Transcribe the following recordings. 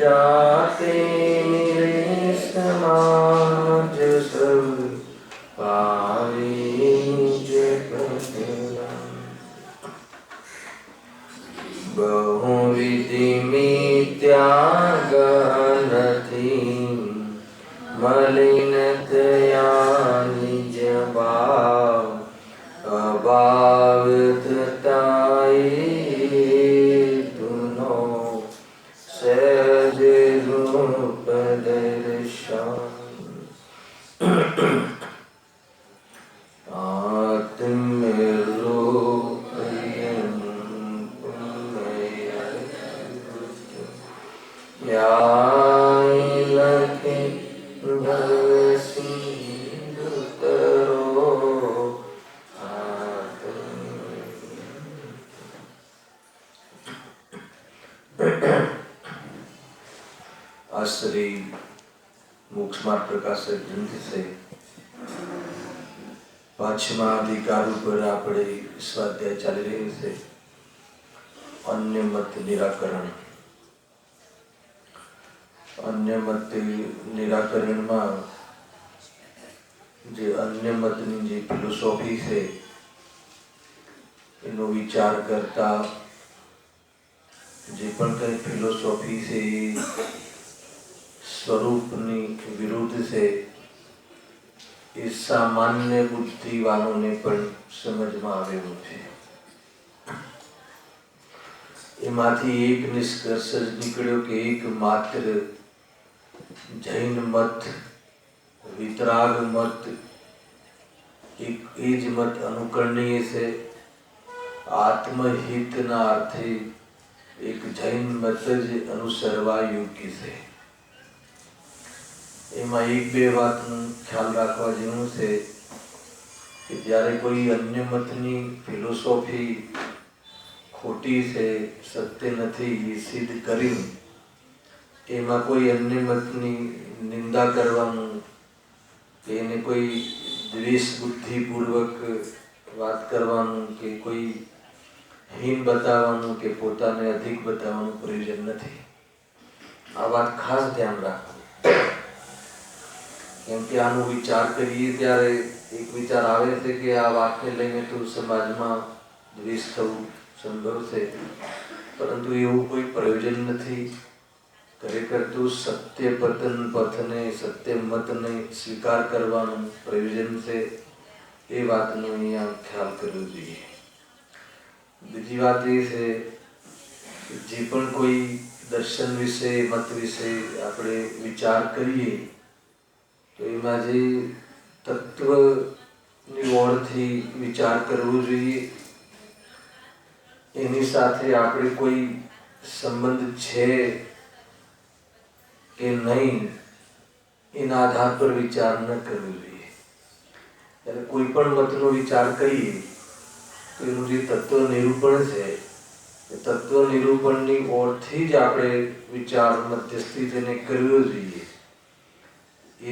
जाते मेरे समाज सब पावे जगत बहुविधि में त्याग નથી મલિનતયા નિજ ભાવ અભાવ થતાય તુનો સહજ રૂપ દર્શન श्री मोक्ष मार्ग प्रकाशक ग्रंथ से पांचमा अधिकार पर આપણે સ્વાધ્યાય ચાલી રહ્યું છે अन्य मत निराकरण। अन्य मत निराकरण में जे अन्य मतनी जे फिलोसॉफी है एनो विचार करता जे पण कई फिलोसॉफी से स्वरूपनी विरुद्ध से इस सामान्य बुद्धि वालों ने पण समझ में आवेલું છે। एमाथी एक निष्कर्ष निकळ्यो के एकमात्र जैन मत वितराग मत एक एज मत अनुकरणीय से आत्महितना अर्थे एक जैन मत ज अनुसरवा योग्य से। एमा एक बे वातनु ख्याल राखवा जेवुं छे कि ज्यारे कोई अन्य मतनी फिलोसॉफी खोटी से सत्य नहीं ये सिद्ध करी एमा कोई अन्य मतनी निंदा करवानुं के एने कोई द्वेष बुद्धि पूर्वक बात करवानुं के कोई हीन बतावानुं के पोताने अधिक बतावानुं प्रयोजन नहीं। आ बात खास ध्यान राखो केम के आनो विचार करिए त्यारे एक विचार आवे छे के आ वातने लईने तो समाजमां द्वेष थवुं संभव है परंतु एवं कोई प्रयोजन नहीं। खरेखर तो सत्य पतन पथ ने सत्य मत ने स्वीकार करवानुं प्रयोजन से ए वातनो अहींया ख्याल करवो जोईए। बीजी बात ए छे कि जे पण कोई दर्शन विषय मत विषय आपणे विचार करीए तो एमां जे तत्वनी ओळखथी विचार करवो जोईए एनी साथे आपणे कोई संबंध छे के नहीं एना आधार पर विचार न करवो जोईए। त्यारे कोई पण मतनो विचार करीए तो एनुं जे तत्व निरूपण छे ए तत्व निरूपणनी ओरथी ज आपणे विचार मध्यस्थी तेने करवो जोईए।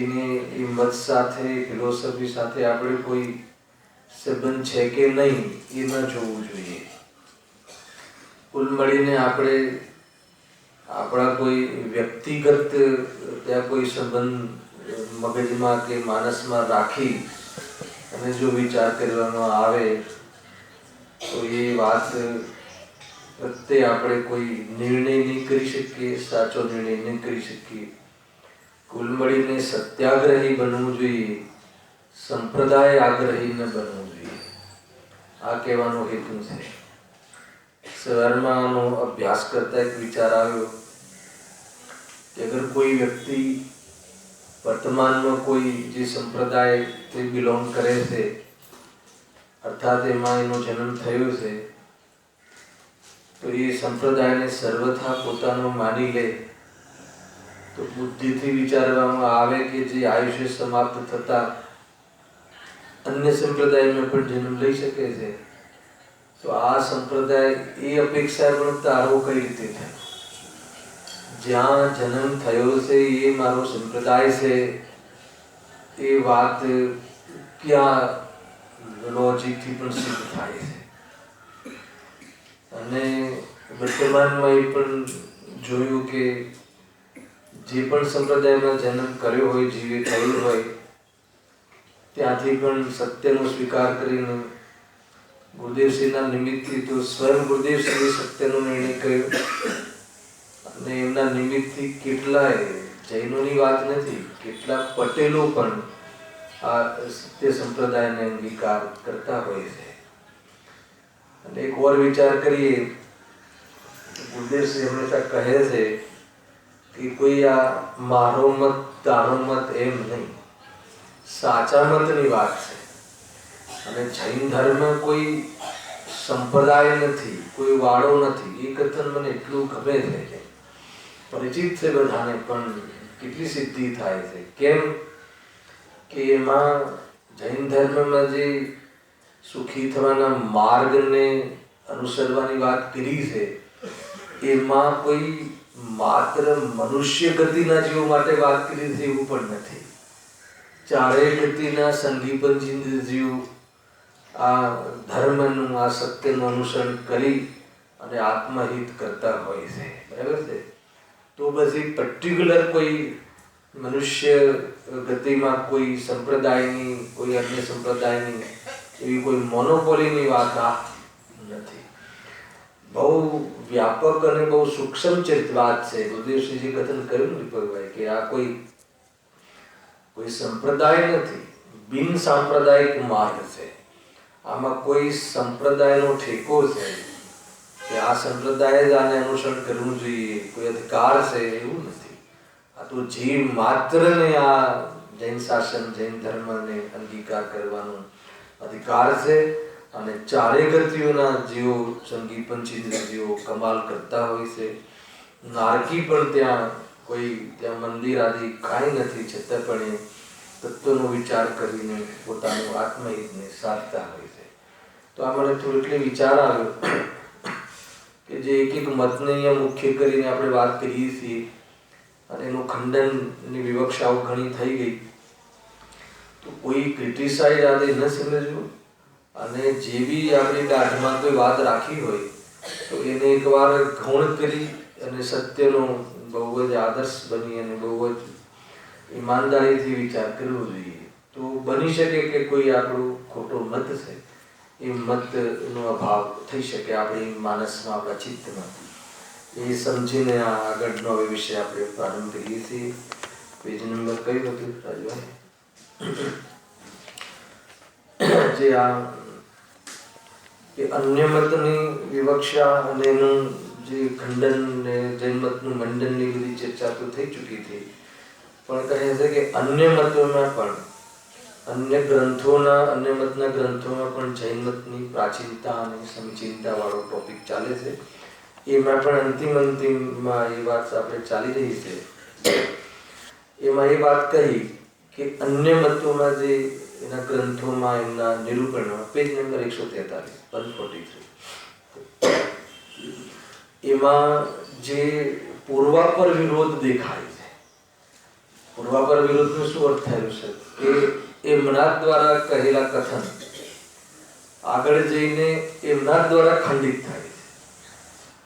एने ए मत साथे फिलोसॉफी साथे आपणे कोई संबंध छे के नहीं ए न जोवुं जोईए। कुल मळीने आपणे आपणा कोई व्यक्तिगत त्या कोई संबंध मगजमां के मानसमां राखी अने जो विचार करवामां आवे तो ये बात प्रत्ये आपणे कोई निर्णय नहीं करी शकीए, साचो निर्णय नहीं करी शकीए। कुल मळीने सत्याग्रही बनवुं जोईए, संप्रदाय आग्रही न बनवुं जोईए। आ कहेवानो हेतु छे। सवारमां अभ्यास करता एक विचार आव्यो कि अगर कोई व्यक्ति वर्तमान में कोई जे संप्रदाय से बिलोंग करे छे अर्थात एमां एनो जन्म थयो छे तो ये संप्रदाय ने सर्वथा पोतानो मानी ले तो बुद्धिथी विचारवामां आवे कि जे आयुष्य समाप्त थता अन्य संप्रदाय में पण जन्म लई शके छे तो आ संप्रदाय ए अपेक्षा पण तारो कई रीते थाय। ज्यां जन्म थयो छे ये मारो संप्रदाय छे ए वात क्या लॉजिक थी पण सिद्ध थाय छे। अने वर्तमानमां ए पण जोयुं के જે પણ સંપ્રદાયમાં જન્મ કર્યો હોય, જીવે થયું હોય, ત્યાંથી પણ સત્યનો સ્વીકાર કરીને ગુરુદેવશ્રીના નિમિત્તથી તો સ્વયં ગુરુદેવશ્રીએ સત્યનો નિર્ણય કર્યો અને એમના નિમિત્તથી કેટલાય જૈનોની વાત નથી, કેટલાક પટેલો પણ આ સત્ય સંપ્રદાયને અંગીકાર કરતા હોય છે. અને એક વાર વિચાર કરીએ, ગુરુદેવશ્રી હંમેશા કહે છે કે કોઈ આ મારો મત તારો મત એમ નહીં, સાચા મતની વાત છે. અને જૈન ધર્મ કોઈ સંપ્રદાય નથી, કોઈ વાળો નથી. એ કથન મને એટલું ગમે છે કે પરિચિત છે બધાને, પણ કેટલી સિદ્ધિ થાય છે. કેમ કે એમાં જૈન ધર્મમાં જે સુખી થવાના માર્ગને અનુસરવાની વાત કરી છે, એમાં કોઈ માત્ર મનુષ્ય ગતિના જીવો માટે વાત કરી છે એવું પણ નથી. ચારેય ગતિના સંઘી પંચી જીવ આ ધર્મનું, આ સત્યનું અનુસરણ કરી અને આત્મહિત કરતા હોય છે. બરાબર છે? તો બસ એ પર્ટિક્યુલર કોઈ મનુષ્ય ગતિમાં કોઈ સંપ્રદાયની, કોઈ અન્ય સંપ્રદાયની એવી કોઈ મોનોપોલીની વાત આ નથી. બહુ વ્યાપક અને બહુ સૂક્ષ્મ ચરિત વાત છે. ગુરુદેવશ્રીજી કથન કર્યું ને દીપકભાઈ કે આ કોઈ સંપ્રદાય નથી, બિન સાંપ્રદાયિક માર્ગ છે. આમાં કોઈ સંપ્રદાયનો ઠેકો છે કે આ સંપ્રદાય જ આને અનુસરણ કરવું જોઈએ, કોઈ અધિકાર છે, એવું નથી. આ તો જીવ માત્રને આ જૈન શાસન, જૈન ધર્મને અંગીકાર કરવાનો અધિકાર છે. અને ચારે ગતિઓના જીવો, સંગી પંચી જીવો કમાલ કરતા હોય છે. નારકી પણ ત્યાં મંદિર આદિ કાંઈ નથી, છતાં પણ એ તત્વનો વિચાર કરીને પોતાનું આત્મહિતને સાધતા હોય છે. તો આ મને થોડું એટલે વિચાર આવ્યો કે જે એક એક મતને અહીંયા મુખ્ય કરીને આપણે વાત કરીએ છીએ અને એનું ખંડનની વિવક્ષાઓ ઘણી થઈ ગઈ, તો કોઈ ક્રિટિસાઇઝ આદે ન સમજવું અને જે બી આપણી દાઢમાં કોઈ વાત રાખી હોય તો એને એકવાર ગૌણ કરી અને સત્યનો બહુ જ આદર્શ બની અને બહુ જ ઈમાનદારીથી વિચાર કરવો જોઈએ. તો બની શકે કે કોઈ આપણું ખોટો મત છે, એ મતનો અભાવ થઈ શકે આપણી માનસમાં, આપણા ચિત્તમાં. એ સમજીને આ આગળનો હવે વિષય આપણે પ્રારંભ કરીએ છીએ. પેજ નંબર કયું હતું રાજભાઈ? જે આ કે અન્ય મતની વિવક્ષા અને એનું જે ખંડન ને જૈન મતનું મંડનની બધી ચર્ચા તો થઈ ચૂકી હતી, પણ કહે છે કે અન્ય મતોમાં પણ, અન્ય મતના ગ્રંથોમાં પણ જૈન મતની પ્રાચીનતા અને સમીચીનતા વાળો ટોપિક ચાલે છે. એમાં પણ અંતિમમાં એ વાત આપણે ચાલી રહી છે. એમાં એ વાત કહી કે અન્ય મતોમાં જે એના ગ્રંથોમાં, એમના નિરૂપણમાં, પેજ નંબર 143, 143, એમાં જે પૂર્વાપર વિરોધ દેખાય છે. પૂર્વાપર વિરોધનો શું અર્થ થયો છે કે એમના દ્વારા કહેલા કથન આગળ જઈને એમના દ્વારા ખંડિત થાય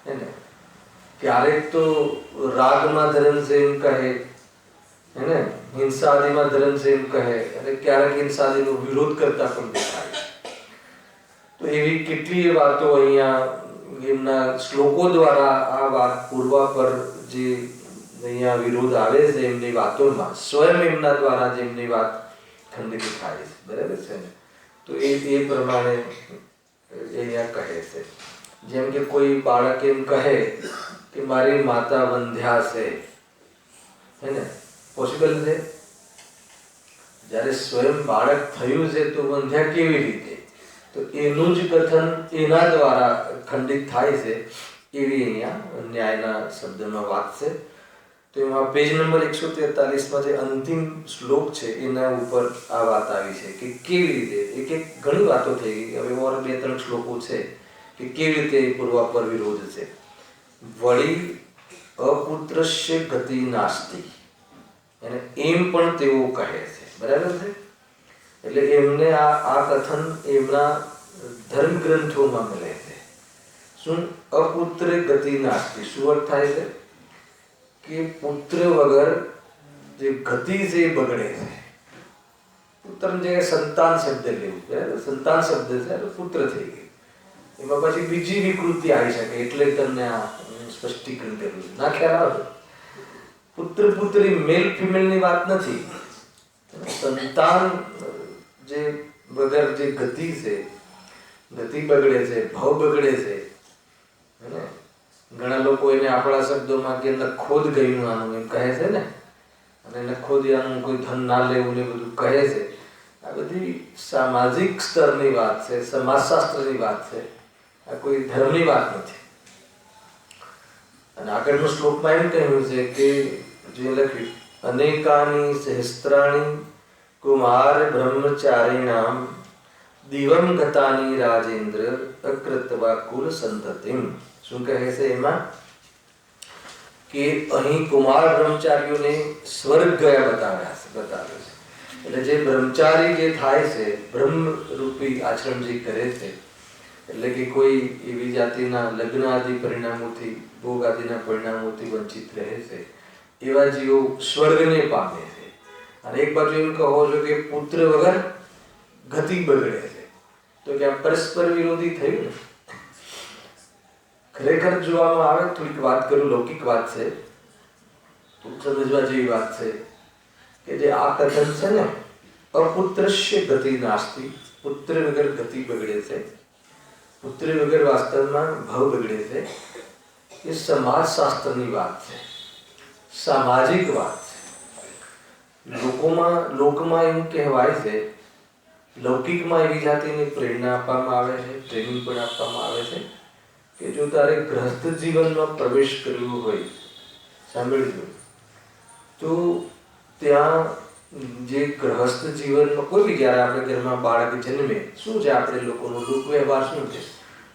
છે. ક્યારેક તો રાગમાં ધર્મ છે એમ કહે, હે, હિંસાદિમાં ધર્મ છે એમ કહે, અને ક્યારેક હિંસાદિનો વિરોધ કરતા પણ દેખાય. તો એવી કેટલીય વાતો અહીંયા એમના શ્લોકો દ્વારા આ વાત પૂર્વાપર જે અહીંયા વિરોધ આવે છે એમની વાતોમાં, સ્વયં એમના દ્વારા જ એમની વાત ખંડિત થાય છે. બરાબર છે ને? તો એ પ્રમાણે અહીંયા કહે છે. જેમ કે કોઈ બાળક એમ કહે કે મારી માતા વંધ્યા છે, હે ને? પોસિબલ છે? જ્યારે સ્વયં બાળક થયું છે તો વંધ્યા કેવી રીતે? તો એનું જ કથન એના દ્વારા ખંડિત થાય છે, એવી અહીંયા ન્યાયના શબ્દમાં વાત છે. તો એમાં પેજ નંબર 143માં જે અંતિમ શ્લોક છે એના ઉપર આ વાત આવી છે કે કેવી રીતે, એક ઘણી વાતો થઈ ગઈ, હવે ઓર 2-3 શ્લોકો છે કે કેવી રીતે પૂર્વાપર વિરોધ છે. વળી અપુત્રસ્ય ગતિ નાસ્તિ, અને એમ પણ તેઓ કહે છે. બરાબર છે? એટલે એમને આ કથન એમના ધર્મ ગ્રંથોમાં મળે છે. શું? અપુત્ર ગતિ નાસ્તિ શું અર્થ થાય છે કે પુત્ર વગર જે ગતિ છે એ બગડે છે. પુત્ર જે સંતાન શબ્દ લેવું બરાબર, સંતાન શબ્દ છે એટલે પુત્ર થઈ ગયું. એમાં પછી બીજી વિકૃતિ આવી શકે એટલે તમને આ સ્પષ્ટીકરણ કર્યું. ના ખ્યાલ આવે? પુત્ર પુત્રી મેલ ફિમેલની વાત નથી. સંતાન જે વગર જે ગતિ છે, ગતિ બગડે છે, ભાવ બગડે છે. ઘણા લોકો એને આપણા શબ્દોમાં કે નખોદ ગયું આનું એમ કહે છે ને, અને નખોદિયાનું કોઈ ધન ના લેવું ને બધું કહે છે. આ બધી સામાજિક સ્તરની વાત છે, સમાજશાસ્ત્રની વાત છે, આ કોઈ ધર્મની વાત નથી. અને આગળનો શ્લોકમાં એમ કહ્યું છે કે જે લખ્યું અનેકાની સહસ્ત્રાણી કુમાર બ્રહ્મચારીણામ દિવમ ગતાની રાજેન્દ્ર અકૃતવા કુલ સંતતિમ. શું કહે છે એમાં કે અહીં કુમાર બ્રહ્મચારીઓને સ્વર્ગ ગયા બતાવે છે. એટલે જે બ્રહ્મચારી જે થાય છે, બ્રહ્મ રૂપી આચરણ જે કરે છે, એટલે કે કોઈ એવી જાતિના લગ્ન આદિ પરિણામોથી, ભોગ આદિના પરિણામોથી વંચિત રહે છે, એવા જીવો સ્વર્ગને પામે છે. અને એક બાજુ એમ કહો છો કે પુત્ર વગર ગતિ બગડે છે, તો કે આ પરસ્પર વિરોધી થયું ને. ખરેખર જોવામાં આવે, થોડીક વાત કરું, લૌકિક વાત છે, સમજવા જેવી વાત છે કે જે આ કથન છે ને, અપુત્રસ્ય ગતિ નાસ્તિ, પુત્ર વગર ગતિ બગડે છે, પુત્ર વગર વાસ્તવમાં ભાવ બગડે છે, એ સમાજશાસ્ત્રની વાત છે, સામાજિક વાત છે. લોકમાં એવું કહેવાય છે, લૌકિકમાં એવી જાતિની પ્રેરણા આપવામાં આવે છે, ટ્રેનિંગ પણ આપવામાં આવે છે કે જો તારે ગ્રસ્ત જીવનમાં પ્રવેશ કરવો હોય, સાંભળજો, તો ત્યાં જે ગ્રહસ્થ જીવનમાં કોઈ બી જ્યારે આપણે ઘરમાં બાળક જન્મે, શું છે આપણે લોકોનો લોક વ્યવહાર શું છે,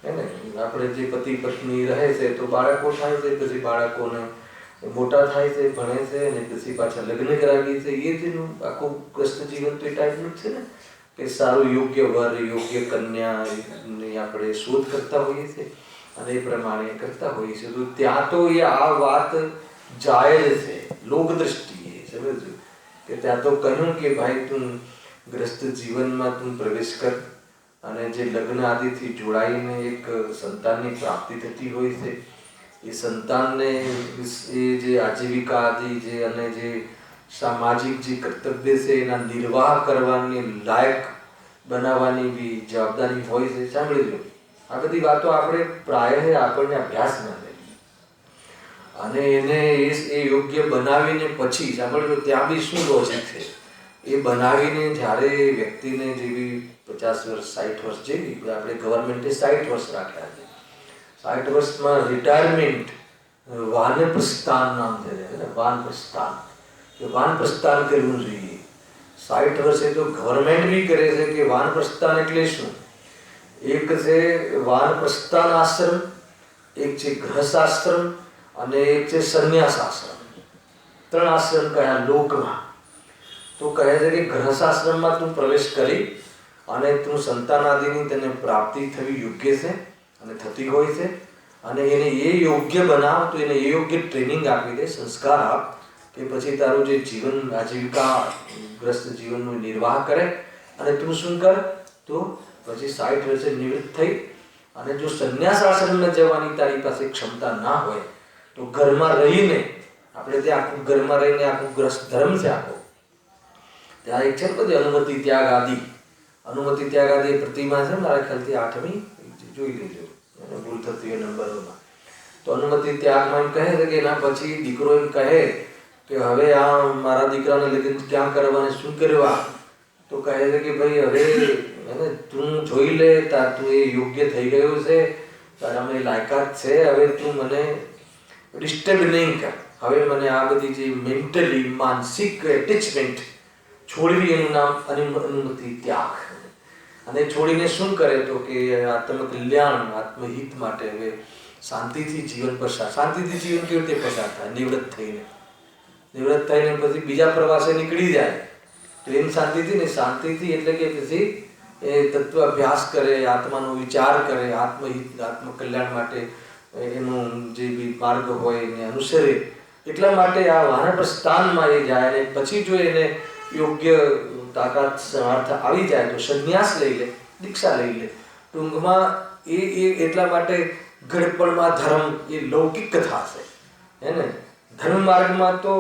હે ને? આપણે જે પતિ પત્ની રહે છે તો બાળકો થાય છે, પછી બાળકોને મોટા થાય છે, ભણે છે, અને પછી પાછા લગ્ન કરાવીએ છે. એ જેનું આખું ગ્રસ્ત જીવન તો એ ટાઈપનું જ છે ને, કે સારું યોગ્ય વર, યોગ્ય કન્યાની આપણે શોધ કરતા હોઈએ છીએ અને એ પ્રમાણે કરતા હોઈએ છીએ. તો ત્યાં તો એ આ વાત જાયજ છે લોક દ્રષ્ટિએ, સમજો કે ત્યાં તો કહ્યું કે ભાઈ તું ગ્રસ્ત જીવનમાં તું પ્રવેશ કર, અને જે લગ્ન આદિથી જોડાઈને એક સંતાનની પ્રાપ્તિ થતી હોય છે, એ સંતાનને એ જે આજીવિકા આદિ જે અને જે સામાજિક જે કર્તવ્ય છે એના નિર્વાહ કરવાની લાયક બનાવવાની બી જવાબદારી હોય છે. સાંભળજો, આ બધી વાતો આપણે પ્રાયઃ આપણને અભ્યાસ ન થાય, અને એને એ યોગ્ય બનાવીને પછી સાંભળજો ત્યાં બી શું લોજિક છે, એ બનાવીને જ્યારે વ્યક્તિને જેવી 50 વર્ષ 60 વર્ષ જેવી આપણે ગવર્મેન્ટે 60 વર્ષ રાખ્યા છે, 60 વર્ષમાં રિટાયરમેન્ટ વાનપ્રસ્થાન નામ છે, વાનપ્રસ્થાન, કે વાનપ્રસ્થાન કરવું જોઈએ. 60 વર્ષે તો ગવર્મેન્ટ બી કરે છે કે વાનપ્રસ્થાન એટલે શું? એક છે વાનપ્રસ્થાન આશ્રમ, એક છે ગૃહસ્થાશ્રમ, અને એક છે સંન્યાસ આશ્રમ. 3 આશ્રમ કયા લોકમાં. તો કહે છે કે ગૃહસ્થાશ્રમમાં તું પ્રવેશ કરી અને તું સંતાન આદિની તને પ્રાપ્તિ થવી યોગ્ય છે અને થતી હોય છે, અને એને એ યોગ્ય બનાવ, તો એને એ યોગ્ય ટ્રેનિંગ આપી દે, સંસ્કાર આપ, કે પછી તારું જે જીવન આજીવિકા ગ્રસ્ત જીવનનો નિર્વાહ કરે, અને તું શું કર, તો પછી 60 વર્ષે નિવૃત્ત થઈ, અને જો સંન્યાસ આશ્રમમાં જવાની તારી પાસે ક્ષમતા ના હોય તો ઘરમાં રહીને, આપણે ત્યાં આખું ઘરમાં રહીને આખું ગ્રસ્ત ધર્મ છે આખો, ત્યાં એક છે ને બધી અનુમતિ ત્યાગ આદિ, અનુમતિ ત્યાગ આદિ પ્રતિમા છે મારા ખ્યાલથી 8મી, જોઈ લેજો, ભૂલ થતી હોય નંબરોમાં. તો અનુમતિ ત્યાગમાં એમ કહે છે કે એના પછી દીકરો એમ કહે કે હવે આ મારા દીકરાને લગ્ન ક્યાં કરવા અને શું કરવા, તો કહે છે કે ભાઈ હવે તું જોઈ લે, તું એ યોગ્ય થઈ ગયો છે, તારામાં લાયકાત છે, હવે તું મને ડિસ્ટર્બ નહીં કર, હવે મને આ બધી જે મેન્ટલી માનસિક એટેચમેન્ટ છોડવી, એનું નામ અનુમતિ ત્યાગ. અને છોડીને શું કરે, તો કે આત્મકલ્યાણ, આત્મહિત માટે હવે શાંતિથી જીવન પસાર, શાંતિથી જીવન કેવી રીતે પસાર થાય, નિવૃત્ત થઈને પછી બીજા પ્રવાસે નીકળી જાય, તો એમ શાંતિથી ને, શાંતિથી એટલે કે પછી એ તત્વ અભ્યાસ કરે, આત્માનો વિચાર કરે, આત્મહિત આત્મકલ્યાણ માટે એનો જે બી માર્ગ હોય એને અનુસરે, એટલા માટે આ વાનપ્રસ્થાનમાં એ જાય અને પછી જો એને યોગ્ય તાકાત સમર્થ આવી જાય તો સંન્યાસ લઈ લે, દીક્ષા લઈ લે. ટૂંકમાં એ એટલા માટે ઘડપણમાં ધર્મ એ લૌકિક કથા છે હે ને. ધર્મ માર્ગમાં તો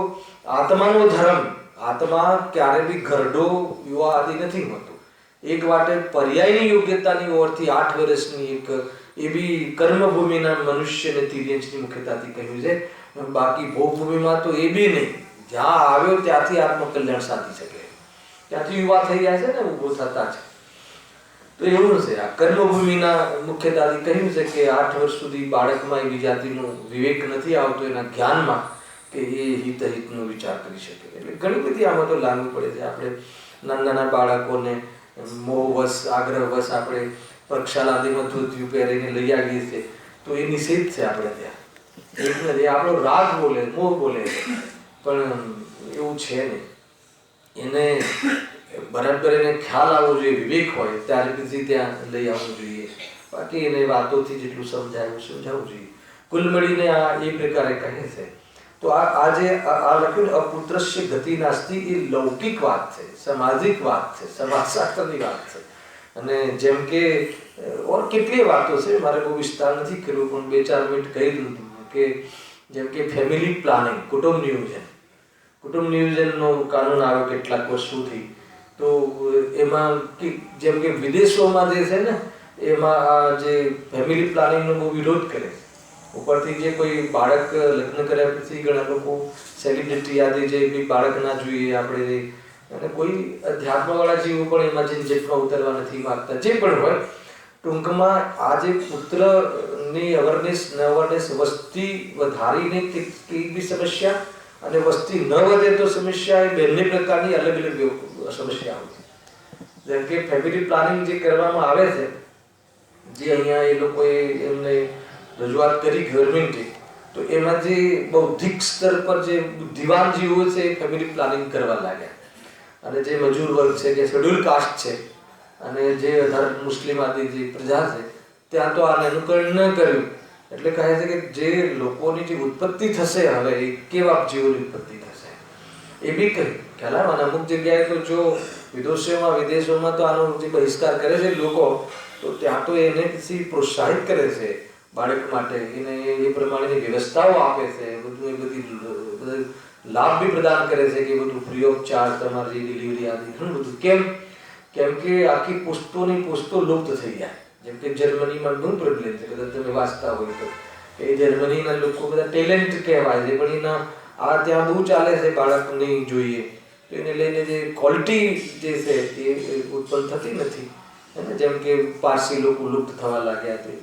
આત્માનો ધર્મ, આત્મા ક્યારે બી ઘરડો યુવા આદિ નથી હોતો. એક વાટે પર્યાયની યોગ્યતાની ઓરથી 8 વર્ષની એક એવી કર્મભૂમિના મનુષ્યને તિર્યંશની મુખ્યતાથી કહ્યું છે. બાકી ભોગભૂમિમાં તો એ બી નહીં. જ્યાં આવ્યો ત્યાંથી આત્મકલ્યાણ સાધી શકે, ત્યાંથી યુવા થઈ જાય છે ને, ઊભો થતા છે. તો એવું છે આ કર્મભૂમિના મુખ્યતાથી કહ્યું છે કે 8 વર્ષ સુધી બાળકમાં એવી જાતિનો વિવેક નથી આવતો એના જ્ઞાનમાં કે એ હિતનો વિચાર કરી શકે. એટલે ઘણી બધી આમાં તો લાગુ પડે છે. આપણે નાના બાળકોને મોહવશ, આગ્રહવશ આપણે પ્રક્ષાલાદીમાં ધોતિયું પહેરીને લઈ આવીએ છીએ તો એ નિષેધ છે આપણે ત્યાં. એક નથી, આપણો રાગ બોલે, મોહ બોલે, પણ એવું છે નહીં. એને બરાબર એને ખ્યાલ આવવો જોઈએ, વિવેક હોય ત્યારે પછી ત્યાં લઈ આવવું જોઈએ. બાકી એને વાતોથી જેટલું સમજાવવું જોઈએ. કુલ મળીને આ એ પ્રકારે કહે છે. તો આ જે આ લખ્યું ને અપુત્રસ્ય ગતિ નાસ્તિ, એ લૌકિક વાત છે, સામાજિક વાત છે, સમાજશાસ્ત્રની વાત છે. અને જેમ કે ઓર કેટલી વાતો છે, મારે બહુ વિસ્તાર નથી કર્યો પણ 2-4 મિનિટ કહી દઉં કે જેમ કે ફેમિલી પ્લાનિંગ, કુટુંબ નિયોજન. કુટુંબ નિયોજનનો કાનૂન આવ્યો કેટલાક વર્ષોથી. તો એમાં જેમ કે વિદેશોમાં જે છે ને એમાં આ જે ફેમિલી પ્લાનિંગનો બહુ વિરોધ કરે. ઉપરથી જે કોઈ બાળક લગ્ન કર્યા પછી ઘણા લોકો સેલિબ્રિટી આદિ જે બી બાળક ના જોઈએ આપણે, અને કોઈ અધ્યાત્મવાળા જીવો પણ એમાં ઝંઝટમાં ઉતરવા નથી માગતા. જે પણ હોય, ટૂંકમાં આ જે પુત્રની અવેરનેસ ન અવેરનેસ, વસ્તી વધારીને કઈ બી સમસ્યા અને વસ્તી ન વધે તો સમસ્યા, એ બંને પ્રકારની અલગ અલગ સમસ્યાઓ છે. જેમ કે ફેમિલી પ્લાનિંગ જે કરવામાં આવે છે, જે અહીંયા એ લોકોએ એમને રજૂઆત કરી ગવર્મેન્ટે, તો એમાં જે બૌદ્ધિક સ્તર પર જે બુદ્ધિવાન જીવો છે એ ફેમિલી પ્લાનિંગ કરવા લાગ્યા. અને જે મજૂર વર્ગ છે, કે શેડ્યુલ કાસ્ટ છે અને જે મુસ્લિમ આદિ જે પ્રજા છે, ત્યાં તો આને અનુકરણ ન કર્યું. એટલે કહે છે કે જે લોકોની જે ઉત્પત્તિ થશે હવે, એ કેવા જીવોની ઉત્પત્તિ થશે એ બી કહ્યું. ખ્યાલ આવે. અમુક જગ્યાએ તો જો વિદેશોમાં તો આનો જે બહિષ્કાર કરે છે લોકો, તો ત્યાં તો એને પછી પ્રોત્સાહિત કરે છે બાળક માટે, એને એ પ્રમાણેની વ્યવસ્થાઓ આપે છે, બધું એ બધી લાભ બી પ્રદાન કરે છે કે બધું ફ્રી ઓફ ચાર્જ તમારી ડિલિવરી આદિ ઘણું બધું. કેમ કે આખી પુસ્તોની પુસ્તો લુપ્ત થઈ જાય. જેમ કે જર્મનીમાં ઘણું પ્રોબ્લેમ છે, કદાચ તમે વાંચતા હોય તો, કે જર્મનીના લોકો બધા ટેલેન્ટ કહેવાય છે, પણ એના આ ત્યાં બહુ ચાલે છે બાળક નહીં જોઈએ તો એને લઈને જે ક્વોલિટી જે છે એ ઉત્પન્ન થતી નથી. જેમ કે પારસી લોકો લુપ્ત થવા લાગ્યા,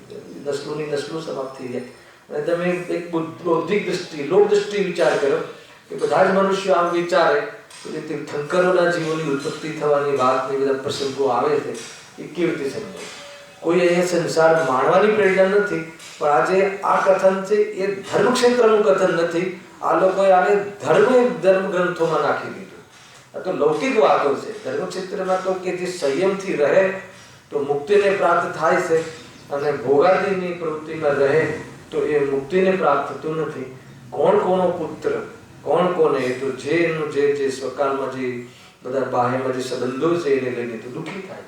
નસ્લોની નસ્લો સમાપ્ત થઈ જાય. અને તમે એક બૌદ્ધિક દ્રષ્ટિ, લોક દ્રષ્ટિ વિચાર કરો કે બધા જ મનુષ્યો આમ વિચારે કે તીર્થંકરોના જીવોની ઉત્પત્તિ થવાની વાત ને બધા પ્રસંગો આવે છે, એ કેવી રીતે સમજાય? કોઈ અહીંયા સંસાર માણવાની પ્રેરણા નથી, પણ આજે આ કથન છે એ ધર્મ ક્ષેત્રનું કથન નથી. આ લોકોએ આને ધર્મ ગ્રંથોમાં નાખી દીધું. આ તો લૌકિક વાતો છે. ધર્મ ક્ષેત્રમાં તો કે જે સંયમથી રહે તો મુક્તિને પ્રાપ્ત થાય છે, અને ભોગાદિની પ્રવૃત્તિમાં રહે તો એ મુક્તિને પ્રાપ્ત થતું નથી. કોણ કોનો પુત્ર, કોણ કોને, તો જેનું જે સ્વકાલમાં જે બધા બાહ્યમાં જે સંબંધો છે એને લઈને તો દુઃખી થાય.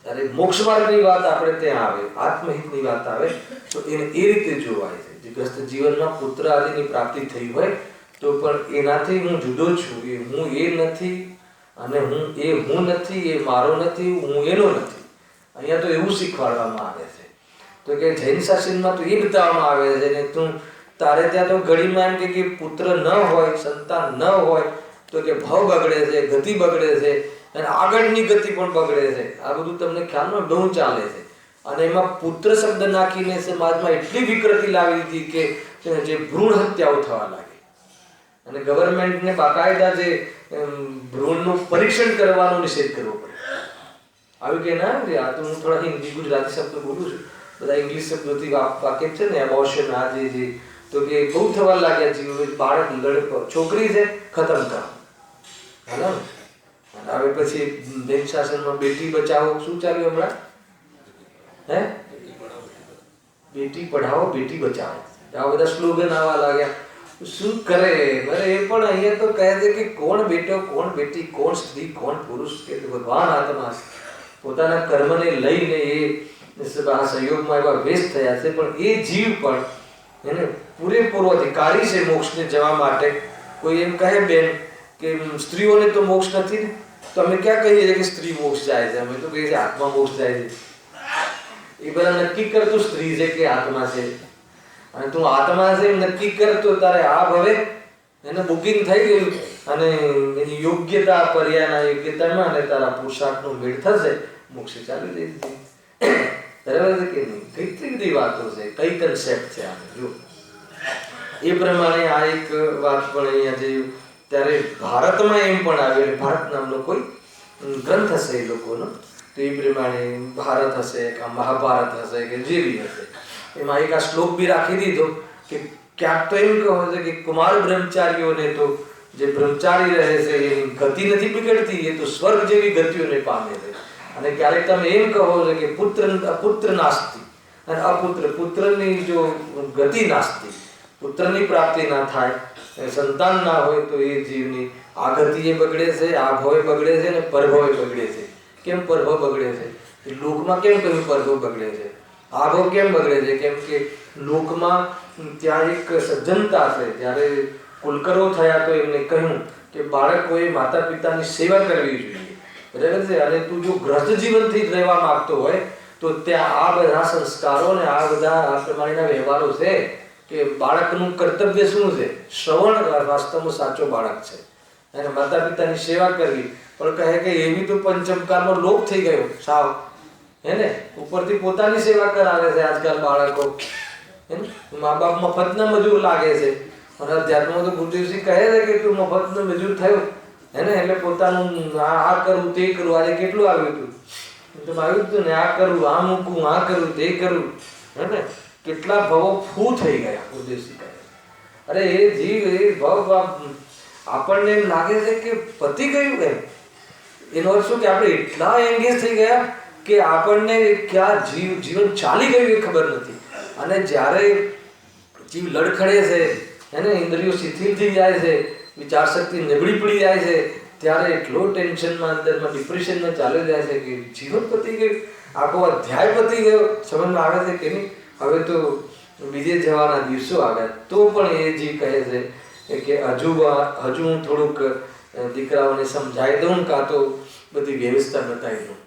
ત્યારે મોક્ષ માર્ગની વાત આપણે ત્યાં આવે, આત્મહિતની વાત આવે તો એને એ રીતે જોવાય છે. જે ગ્રસ્ત જીવનમાં પુત્ર આદિની પ્રાપ્તિ થઈ હોય તો પણ એનાથી હું જુદો છું, એ હું એ નથી, અને હું નથી, એ મારો નથી, હું એનો નથી. અહીંયા તો એવું શીખવાડવામાં આવે છે. તો કે જૈન શાસનમાં તો એ બતાવવામાં આવે છે ને, તું તારે ત્યાં તો ઘડીમાં એમ કે પુત્ર ન હોય, સંતાન ન હોય તો કે ભાવ બગડે છે, ગતિ બગડે છે, અને આગળની ગતિ પણ બગડે છે. આ બધું તમને ખ્યાલમાં બહુ ચાલે છે. અને એમાં પુત્ર શબ્દ નાખીને સમાજમાં એટલી વિકૃતિ લાવી દીધી કે જે ભ્રૂણ હત્યાઓ થવા લાગી. અને ગવર્મેન્ટને બાકાયદા જે ભ્રૂણનું પરીક્ષણ કરવાનો નિષેધ કરવો પડે. આવ્યું કે ના, આ તો હું થોડા હિન્દી ગુજરાતી શબ્દ બોલું છું, બધા ઇંગ્લિશ શબ્દોથી વાકેફ છે ને. એબોર્શન આ જે તો કે બહુ થવા લાગ્યા જીવો. બાળક છોકરી છે, ખતમ કરો. હાલો. હવે પછી જૈન શાસનમાં બેટી બચાવો શું ચાલ્યું હમણાં? હે, બેટી પઢાઓ બેટી બચાવો, આ બધા સ્લોગન આવવા લાગ્યા. શું કરે? અરે એ પણ અહીંયા તો કહે છે કે કોણ બેટો, કોણ બેટી, કોણ સ્ત્રી, કોણ પુરુષ, કે ભગવાન આત્મા છે. પોતાના કર્મને લઈને એ આ સંયોગમાં એવા વ્યસ્ત થયા છે, પણ એ જીવ પણ એને પૂરેપૂરો અધિકારી છે મોક્ષને જવા માટે. કોઈ એમ કહે બેન કે સ્ત્રીઓને તો મોક્ષ નથી, તો અમે ક્યાં કહીએ છીએ કે સ્ત્રી મોક્ષ જાય છે? અમે તો કહીએ છીએ આત્મા મોક્ષ જાય છે. એ બધા નક્કી કરતું સ્ત્રી છે કે આત્મા છે, અને તું આત્મા છે નક્કી કરતો તારે આ ભવે એને બુકિંગ થઈ ગયું, અને એની યોગ્યતા પર્યાયના યોગ્યતામાં અને તારા પુરુષાર્થનો મેળ થશે, મોક્ષ ચાલી જશે. બરાબર છે કે નહીં? કેટલી બધી વાતો છે, કઈ કન્સેપ્ટ છે આને જો. એ પ્રમાણે આ એક વાત પણ અહીંયા જે ત્યારે ભારતમાં એમ પણ આવે, ભારત નામનો કોઈ ગ્રંથ હશે એ લોકોનો, તો એ પ્રમાણે ભારત હશે કે મહાભારત હશે કે જે બી હશે, એમાં એક આ શ્લોક બી રાખી દીધો કે ક્યાંક તો એમ કહો છે કે કુમાર બ્રહ્મચારીઓને તો જે બ્રહ્મચારી રહે છે એની ગતિ નથી બિગડતી, એ તો સ્વર્ગ જેવી ગતિઓને પામે છે. અને ક્યારેક તમે એમ કહો છો કે પુત્ર નાસ્તિ અને અપુત્ર, પુત્રની જો ગતિ નાસ્તિ, પુત્રની પ્રાપ્તિ ના થાય, સંતાન ના હોય, તો એ જીવની આ ગતિ એ બગડે છે, આ ભવે બગડે છે ને પરભવે બગડે છે. કેમ પરભવ બગડે છે? લોકમાં કેમ કહ્યું પરભવ બગડે છે? આ ભવ કેમ બગડે છે? કેમ કે લોકમાં ત્યાં એક સજ્જનતા છે. ત્યારે કુલકરો થયા તો એમને કહ્યું કે બાળકોએ માતા પિતાની સેવા કરવી જોઈએ, બરાબર છે? અને તું જો ગ્રસ્ત જીવનથી જ રહેવા માંગતો હોય તો ત્યાં આ બધા સંસ્કારો ને આ બધા આ પ્રમાણેના વ્યવહારો છે કે બાળકનું કર્તવ્ય શું છે? શ્રવણ વાસ્તવમાં સાચો બાળક છે, અને માતા પિતાની સેવા કરવી. પણ કહે કે એવી તો પંચમકારનો લોપ થઈ ગયો સાવ, હે ને? ઉપરથી પોતાની સેવા કરાવે છે આજકાલ બાળકો, હે ને? મા બાપ મફતના મજૂર લાગે છે. અને અધ્યાત્મમાં તો ગુરુદેવસિંહ કહે છે કે તું મફતનો મજૂર થયો, હે ને? એટલે પોતાનું આ કરું તે કરું. આજે કેટલું આવ્યું હતું? તો આવ્યું હતું ને, આ કરું, આ મૂકું, આ કરું, તે કરું, હે ને? કેટલા ભવો ફૂ થઈ ગયા. ગુરુદેવસિંહ કહે અરે એ જીવ એ ભવ આપણને એમ લાગે છે કે પતી ગયું એમ. એનો અર્થ શું કે આપણે એટલા એંગેજ થઈ ગયા કે આપણને ક્યાં જીવન ચાલી ગયું એ ખબર નથી. અને જ્યારે જીવ લડખડે છે, એને ઇન્દ્રિયો શિથિલ થઈ જાય છે, વિચાર શક્તિ નબળી પડી જાય છે, ત્યારે એટલો ટેન્શનમાં અંદરમાં ડિપ્રેશનમાં ચાલી જાય છે કે જીવન પતી ગયું, આખો અધ્યાય પતી ગયો. સમજમાં આવે છે કે નહીં? હવે તો બીજે જવાના દિવસો આવ્યા, તો પણ એ જે કહે છે કે હજુ હું થોડુંક દીકરાઓને સમજાવી દઉં, કાં તો બધી વ્યવસ્થા બતાવી દઉં.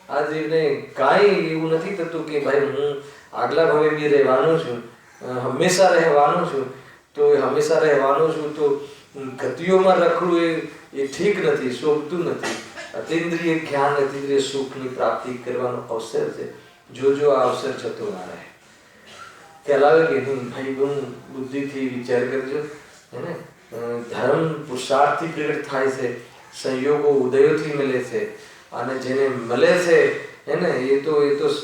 આ જીવને કાંઈ એવું નથી થતું કે ભાઈ હું આગલા ભવે બી રહેવાનો છું, હંમેશા રહેવાનો છું, તો હંમેશા રહેવાનો છું તો ગતિઓમાં રખડવું એ ઠીક નથી, શોભતું નથી. અતિન્દ્રિય જ્ઞાન, અતિન્દ્રિય સુખની પ્રાપ્તિ કરવાનો અવસર છે. જો આ અવસર જતો ના રહે. ખ્યાલ આવે કે નહીં ભાઈ? બહુ બુદ્ધિથી વિચાર કરજો, હે ને? ધર્મ પુરુષાર્થથી પ્રગટ થાય છે, સંયોગો ઉદયોથી મળે છે, અને જેને મળે છે હે ને એ તો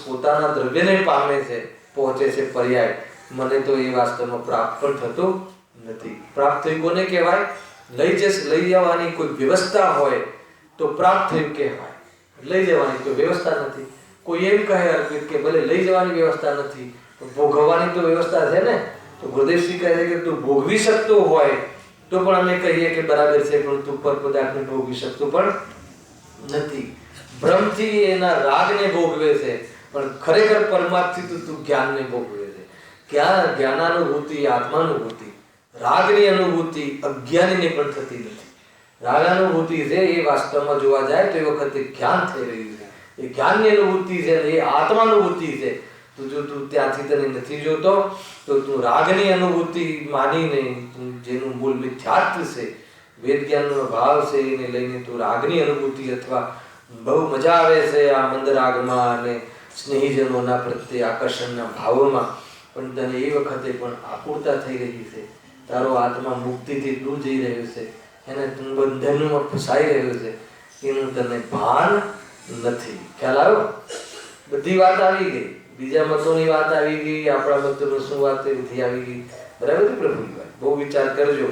પોતાના દ્રવ્યને પામે છે, પહોંચે છે પર્યાય. મને તો એ વાસ્તવમાં પ્રાપ્ત પણ થતો નથી. પ્રાપ્ત થયું કોને કહેવાય? લઈ જવાની કોઈ વ્યવસ્થા હોય તો પ્રાપ્ત થયું કહેવાય. લઈ જવાની કોઈ વ્યવસ્થા નથી. કોઈ એમ કહે અર્પિત કે ભલે લઈ જવાની વ્યવસ્થા નથી, ભોગવવાની તો વ્યવસ્થા છે ને. તો ગુરુદેવસિંહ કહે છે કે તું ભોગવી શકતો હોય તો પણ અમે કહીએ કે બરાબર છે, પણ તું પર પદાર્થને ભોગવી શકતો પણ નથી. ભ્રમથી એના રાગને ભોગવે છે, પણ ખરેખર પરમાર્થથી તો તું જ્ઞાનને ભોગવે છે. ક્યાં જ્ઞાનાનુભૂતિ, આત્માનુભૂતિ, રાગની અનુભૂતિ અજ્ઞાનીને પણ થતી નથી. રાગાનુભૂતિ છે એ વાસ્તવમાં જોવા જાય તો એ વખતે જ્ઞાન થઈ રહ્યું છે. એ જ્ઞાનની અનુભૂતિ છે, એ આત્માનુભૂતિ છે. તો જો તું ત્યાંથી તને નથી જોતો તો તું રાગની અનુભૂતિ માનીને, જેનું મૂળ મિથ્યાત્વ છે, વેદ જ્ઞાનનો ભાવ છે, એને લઈને તું રાગની અનુભૂતિ અથવા બહુ મજા આવે છે આ મંદ રાગમાં અને સ્નેહીજનોના પ્રત્યે આકર્ષણના ભાવોમાં, પણ તને એ વખતે પણ આકુરતા થઈ રહી છે. તારો આત્મા મુક્તિથી દૂર જઈ રહ્યો છે, એને તું બંધનમાં ફસાઈ રહ્યો છે, એનું તને ભાન નથી. ખ્યાલ આવ્યો? બધી વાત આવી ગઈ. બીજા મતોની વાત આવી ગઈ, આપણા મતોની શું વાત બધી આવી ગઈ. બરાબર છે પ્રભુજી? બહુ વિચાર કરજો.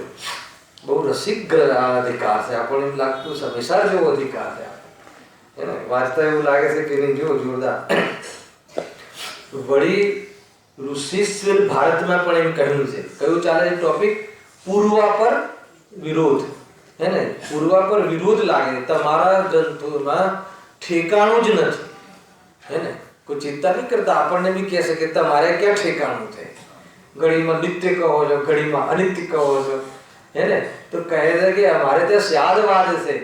બહુ રસિક આ અધિકાર છે. આપણને એમ લાગતું હંમેશા જેવો અધિકાર છે એને વાંચતા એવું લાગે છે કે નહીં? જો જોરદાર. વળી ઋષિશ્વર ભારતમાં પણ એમ કહ્યું છે. કયું ચાલે છે ટોપિક? પૂર્વા પર વિરોધ, હે ને, પૂર્વા પર વિરોધ લાગે, તમારા ગ્રંથોમાં ઠેકાણું જ નથી, હે ને, કોઈ ચિંતા નહીં કરતા, આપણને બી કહેશે કે તમારે ક્યાં ઠેકાણું છે, ઘડીમાં નિત્ય કહો છો, ઘડીમાં અનિત્ય કહો છો, હે ને, તો કહે છે કે અમારે ત્યાં સ્યાદવાદ છે,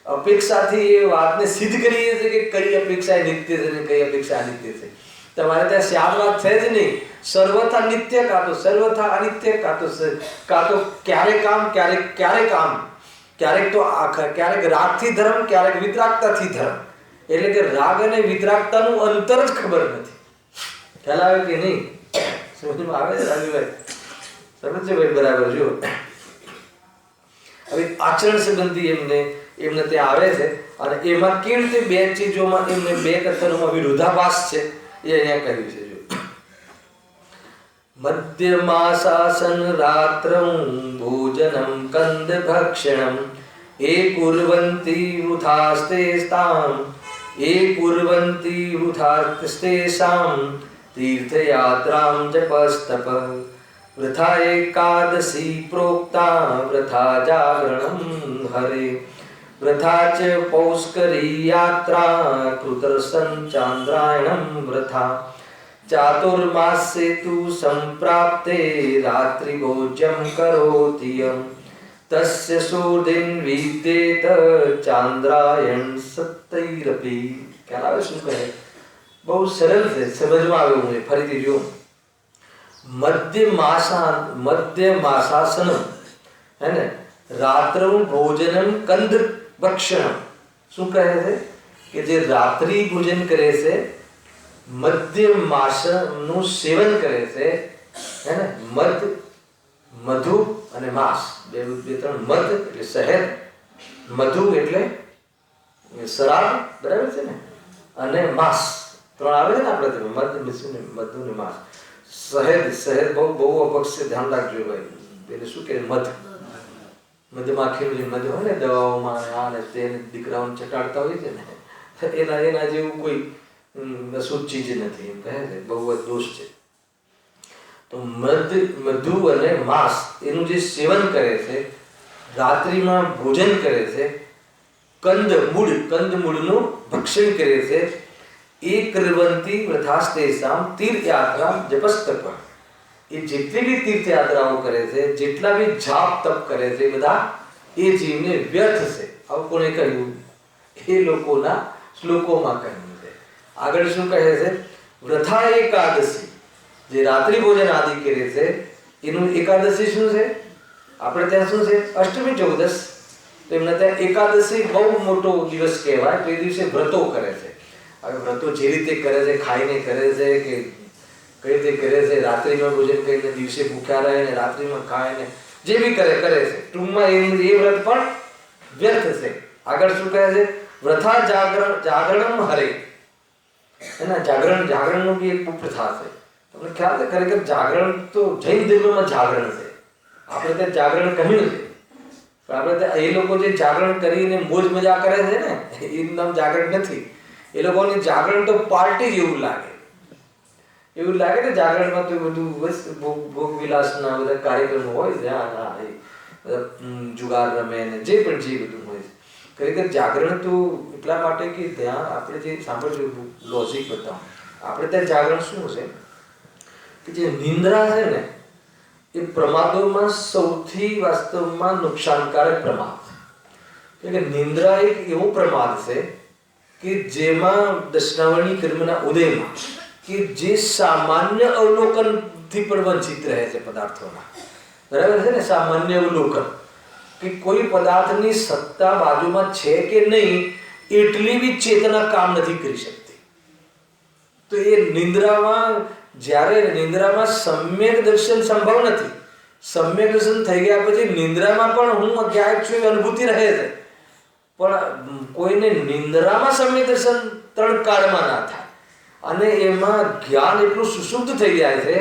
અપેક્ષાથી એ વાતને સિદ્ધ કરીએ છીએ કે કઈ અપેક્ષા નિત્ય છે ને કઈ અપેક્ષા અનિત્ય છે. તમારે ત્યાં સ્યાદવાદ છે જ નહીં, સર્વથા નિત્ય કાં તો સર્વથા અનિત્ય, કાં તો ક્યારેક કામ ક્યારેક કામ, ક્યારેક તો ક્યારેક રાગથી ધર્મ, ક્યારેક વિતરાગતાથી ધર્મ. એટલે કે રાગ અને વિતરાગતાનું અંતર જ ખબર નથી. ખ્યાલ આવે કે નહીં? સમજમાં આવે છે રાજુભાઈ? સમજ છે ભાઈ? બરાબર. જો હવે આચરણ સંબંધી એમને ત્યાં આવે છે, અને એમાં કેવી રીતે બે ચીજોમાં એમને બે કથનોમાં વિરોધાભાસ છે એ અહીંયા કહ્યું છે. જો મધ્યમાસાસન રાત્રં ભોજનમ કંદ ભક્ષણમ એ કુર્વંતી વૃથાસ્તેસ્તામ એ કુર્વંતી વૃથાસ્તેષાં તીર્થયાત્રાં જપસ્તપ વૃથા એકાદશી પ્રોક્તા વૃથા જાગરણમ હરે વૃથા ચ પૌષ્કરી યાત્રા કૃતર્સન ચાંદ્રાયણમ વૃથા ચાતુર્માસ્યે તુ સંપ્રાપ્તે રાત્રિ ભોજ્યમ કરોતિ યમ તસ્ય સુદિન વિદ્યેત ચાંદ્રાયણ સત્તૈરપી. ખ્યાલ આવે શું કહે? બહુ સરળ છે, સમજમાં આવે. હું ફરીથી જો મધ્યમાસાસનમ, હે ને, રાત્રમ ભોજનમ કંદ ભક્ષણમ. શું કહે છે? કે જે રાત્રિ ભોજન કરે છે, મધ્ય માસનું સેવન કરે છે, હે ને, મધુ અને માસ, બે ત્રણ. મધ એટલે શહેદ, મધુ એટલે શરાબ, બરાબર છે ને, અને માસ ત્રણ આવે છે ને આપણે મધુ ને માસ. શહેદ બહુ અપક્ષ છે, ધ્યાન રાખજો ભાઈ. એટલે શું કે મધમાખીનું જે મધ હોય ને દવાઓમાં, આ ને તેને દીકરાઓને ચટાડતા હોય છે ને, એના જેવું કોઈ અશુદ્ધ ચીજ નથી, એમ કહે છે. બહુ જ દોષ છે. તો મધુ અને માંસ એનું જે સેવન કરે છે, રાત્રિમાં ભોજન કરે છે, કંદમૂળનું ભક્ષણ કરે છે, એ કૃવંતી વૃથાસ્તેષાં તીર્થયાત્રા જપસ્તપ. એ જેટલી બી તીર્થયાત્રાઓ કરે છે, જેટલા બી જાપ તપ કરે છે, બધા એ જીવને વ્યર્થ છે. આવું કોને કહ્યું? એ લોકોના શ્લોકોમાં કહ્યું છે. આગળ શું કહે છે? વૃથા એકાદશી, જે રાત્રિ ભોજન આદિ કરે છે, એનું એકાદશી શું છે? આપણે ત્યાં શું છે? અષ્ટમી ચૌદશ. તો એમને ત્યાં એકાદશી બહુ મોટો દિવસ કહેવાય. તો એ દિવસે વ્રતો કરે છે. હવે વ્રતો જે રીતે કરે છે, ખાઈને કરે છે કે કઈ રીતે કરે છે, રાત્રિમાં ભોજન કરીને દિવસે ભૂખ્યા રહે ને રાત્રિમાં ખાય ને જે બી કરે છે, ટૂંકમાં એ વ્રત પણ વ્યર્થ છે. આગળ શું કહે છે? વૃથા જાગરણમ હરે. એના જાગરણનું બી એક પ્રથા છે. તમને ખ્યાલ છે? ખરેખર જાગરણ તો જૈન ધર્મમાં જાગરણ છે. આપણે ત્યાં જાગરણ કહ્યું છે, પણ આપણે ત્યાં એ લોકો જે જાગરણ કરીને મોજ મજા કરે છે ને, એનું નામ જાગરણ નથી. એ લોકોને જાગરણ તો પાર્ટી જેવું લાગે. એવું લાગે ને જાગરણમાં તો બધું બસ ભોગ વિલાસના બધા કાર્યક્રમો હોય છે, જુગાર રમે ને જે પણ જે બધું હોય છે. ખરેખર જાગરણ તો એટલા માટે કે ત્યાં આપણે જે સાંભળજો લોજિક બતાવો. આપણે ત્યાં જાગરણ શું છે કે જે નિંદ્રા છે ને, એ પ્રમાદોમાં સૌથી વાસ્તવમાં નુકસાનકારક પ્રમાદ છે. એટલે નિંદ્રા એક એવો પ્રમાદ છે કે જેમાં દશનાવર્ણી કર્મના ઉદયમાં કે જે સામાન્ય અવલોકનથી પણ વંચિત રહે છે પદાર્થોના. બરાબર છે ને? સામાન્ય અવલોકન કે કોઈ પદાર્થની સત્તા બાજુમાં છે કે નહીં એટલી બી ચેતના કામ નથી કરી શકતી. તો એ નિંદ્રામાં, જ્યારે નિંદ્રામાં સમ્યક દર્શન સંભવ નથી. સમ્યક દર્શન થઈ ગયા પછી નિંદ્રામાં પણ હું અજ્ઞાયક છું એવી અનુભૂતિ રહે છે, પણ કોઈને નિંદ્રામાં સમ્યક દર્શન ત્રણ કાળમાં ના થાય. અને એમાં જ્ઞાન એટલું સુષુપ્ત થઈ જાય છે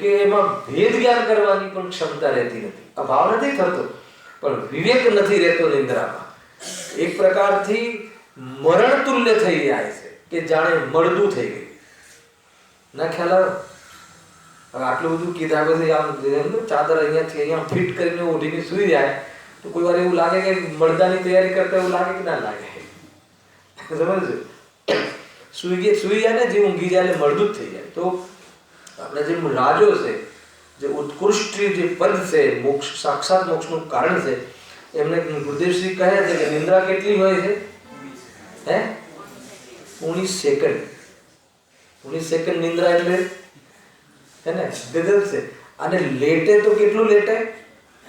કે એમાં ભેદ જ્ઞાન કરવાની પણ ક્ષમતા રહેતી નથી. અભાવ નથી થતો, પણ વિવેક નથી રહેતો નિંદ્રામાં. એક પ્રકારથી મરણ તુલ્ય થઈ જાય છે કે જાણે મળદું થઈ ગયું. ના ખ્યાલ આવે? હવે આટલું બધું કીધા પછી આમ ચાદર અહીંયાથી અહીંયા ફિટ કરીને ઓઢીને સૂઈ જાય તો કોઈ વાર એવું લાગે કે મળદાની તૈયારી કરતા એવું લાગે કે ના લાગે? સમજ સૂઈ જાય ને જે ઊંઘી જાય એટલે મળદું જ થઈ જાય. તો આપણે જે રાજો છે, જે ઉત્કૃષ્ટ જે પદ છે, મોક્ષ સાક્ષાત મોક્ષનું કારણ છે, એમને ગુરુદેવશ્રી કહે છે કે નિંદ્રા કેટલી હોય છે? 19 સેકન્ડ. 19 સેકન્ડ નિંદ્રા એટલે હે ને ગજબ છે. અને લેટે તો કેટલું લેટે?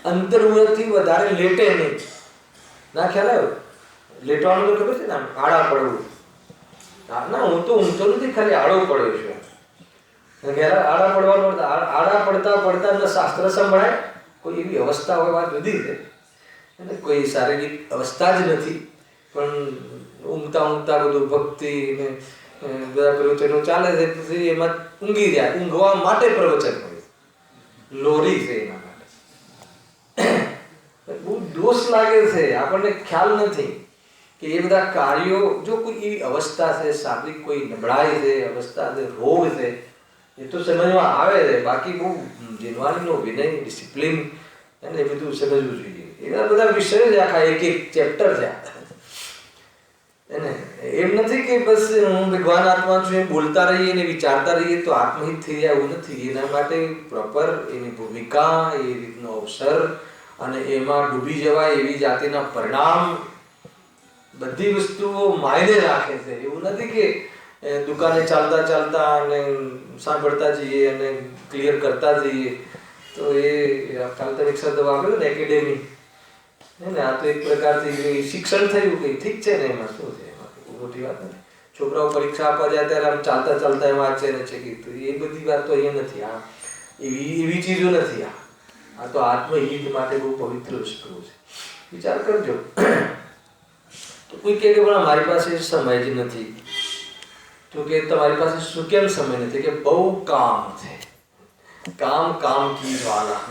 અંતર્મુખથી વધારે લેટે નહીં. ના ખ્યાલ આવ્યો? લેટવાનું તો ખબર છે ને, આડા પડવું. ના, હું તો ઊંઘતો નથી, ખાલી આડો પડ્યો છું. આડા પડવાનો આડા પડતા પડતા શાસ્ત્ર સંભળાય. કોઈ એવી અવસ્થા હોય, વાત જુદી છે, એટલે કોઈ શારીરિક અવસ્થા જ નથી, પણ ઊંઘતા બધું ભક્તિ ને બધા પ્રવચનો ચાલે છે, પછી એમાં ઊંઘી જાય. ઊંઘવા માટે પ્રવચન હોય, લોરી છે એના માટે. બહુ દોષ લાગે છે, આપણને ખ્યાલ નથી કે એ બધા કાર્યો, જો કોઈ એવી અવસ્થા છે, શારીરિક કોઈ નબળાઈ છે, અવસ્થા છે, રોગ છે, એ તો સમજમાં આવે છે. બાકી બહુ જીનવાણીનો વિનય, ડિસિપ્લિન અને એ બધું સમજવું જોઈએ. એના બધા વિષયો છે, આખા એક ચેપ્ટર છે. એને એમ નથી કે બસ હું ભગવાન આત્મા છું એમ બોલતા રહીએ ને વિચારતા રહીએ તો આત્મહિત થઈ જાય, એવું નથી. એના માટે પ્રોપર એની ભૂમિકા, એ રીતનો અવસર અને એમાં ડૂબી જવાય એવી જાતિના પરિણામ, બધી વસ્તુઓ માયને રાખે છે. એવું નથી કે દુકાને ચાલતા અને સાંભળતા જઈએ અને ક્લિયર કરતા જઈએ. તો એ કાલ તમે એક શબ્દ વાપર્યો ને, એકેડેમી, ને આ તો એક પ્રકારથી શિક્ષણ થયું કે ઠીક છે ને, એમાં શું છે, એમાં મોટી વાત નથી. છોકરાઓ પરીક્ષા આપવા જાય ત્યારે આમ ચાલતા એમ વાંચે ને છે કે એ બધી વાત તો અહીંયા નથી. આ એવી ચીજો નથી. આ તો આત્મહિત માટે બહુ પવિત્ર વસ્તુ છે. વિચાર કરજો. તો કોઈ કહે કે પણ મારી પાસે સમય જ નથી. તો કે તમારી પાસે શું કેમ સમય નથી? કે બહુ કામ છે. કામ કી જ્વાલા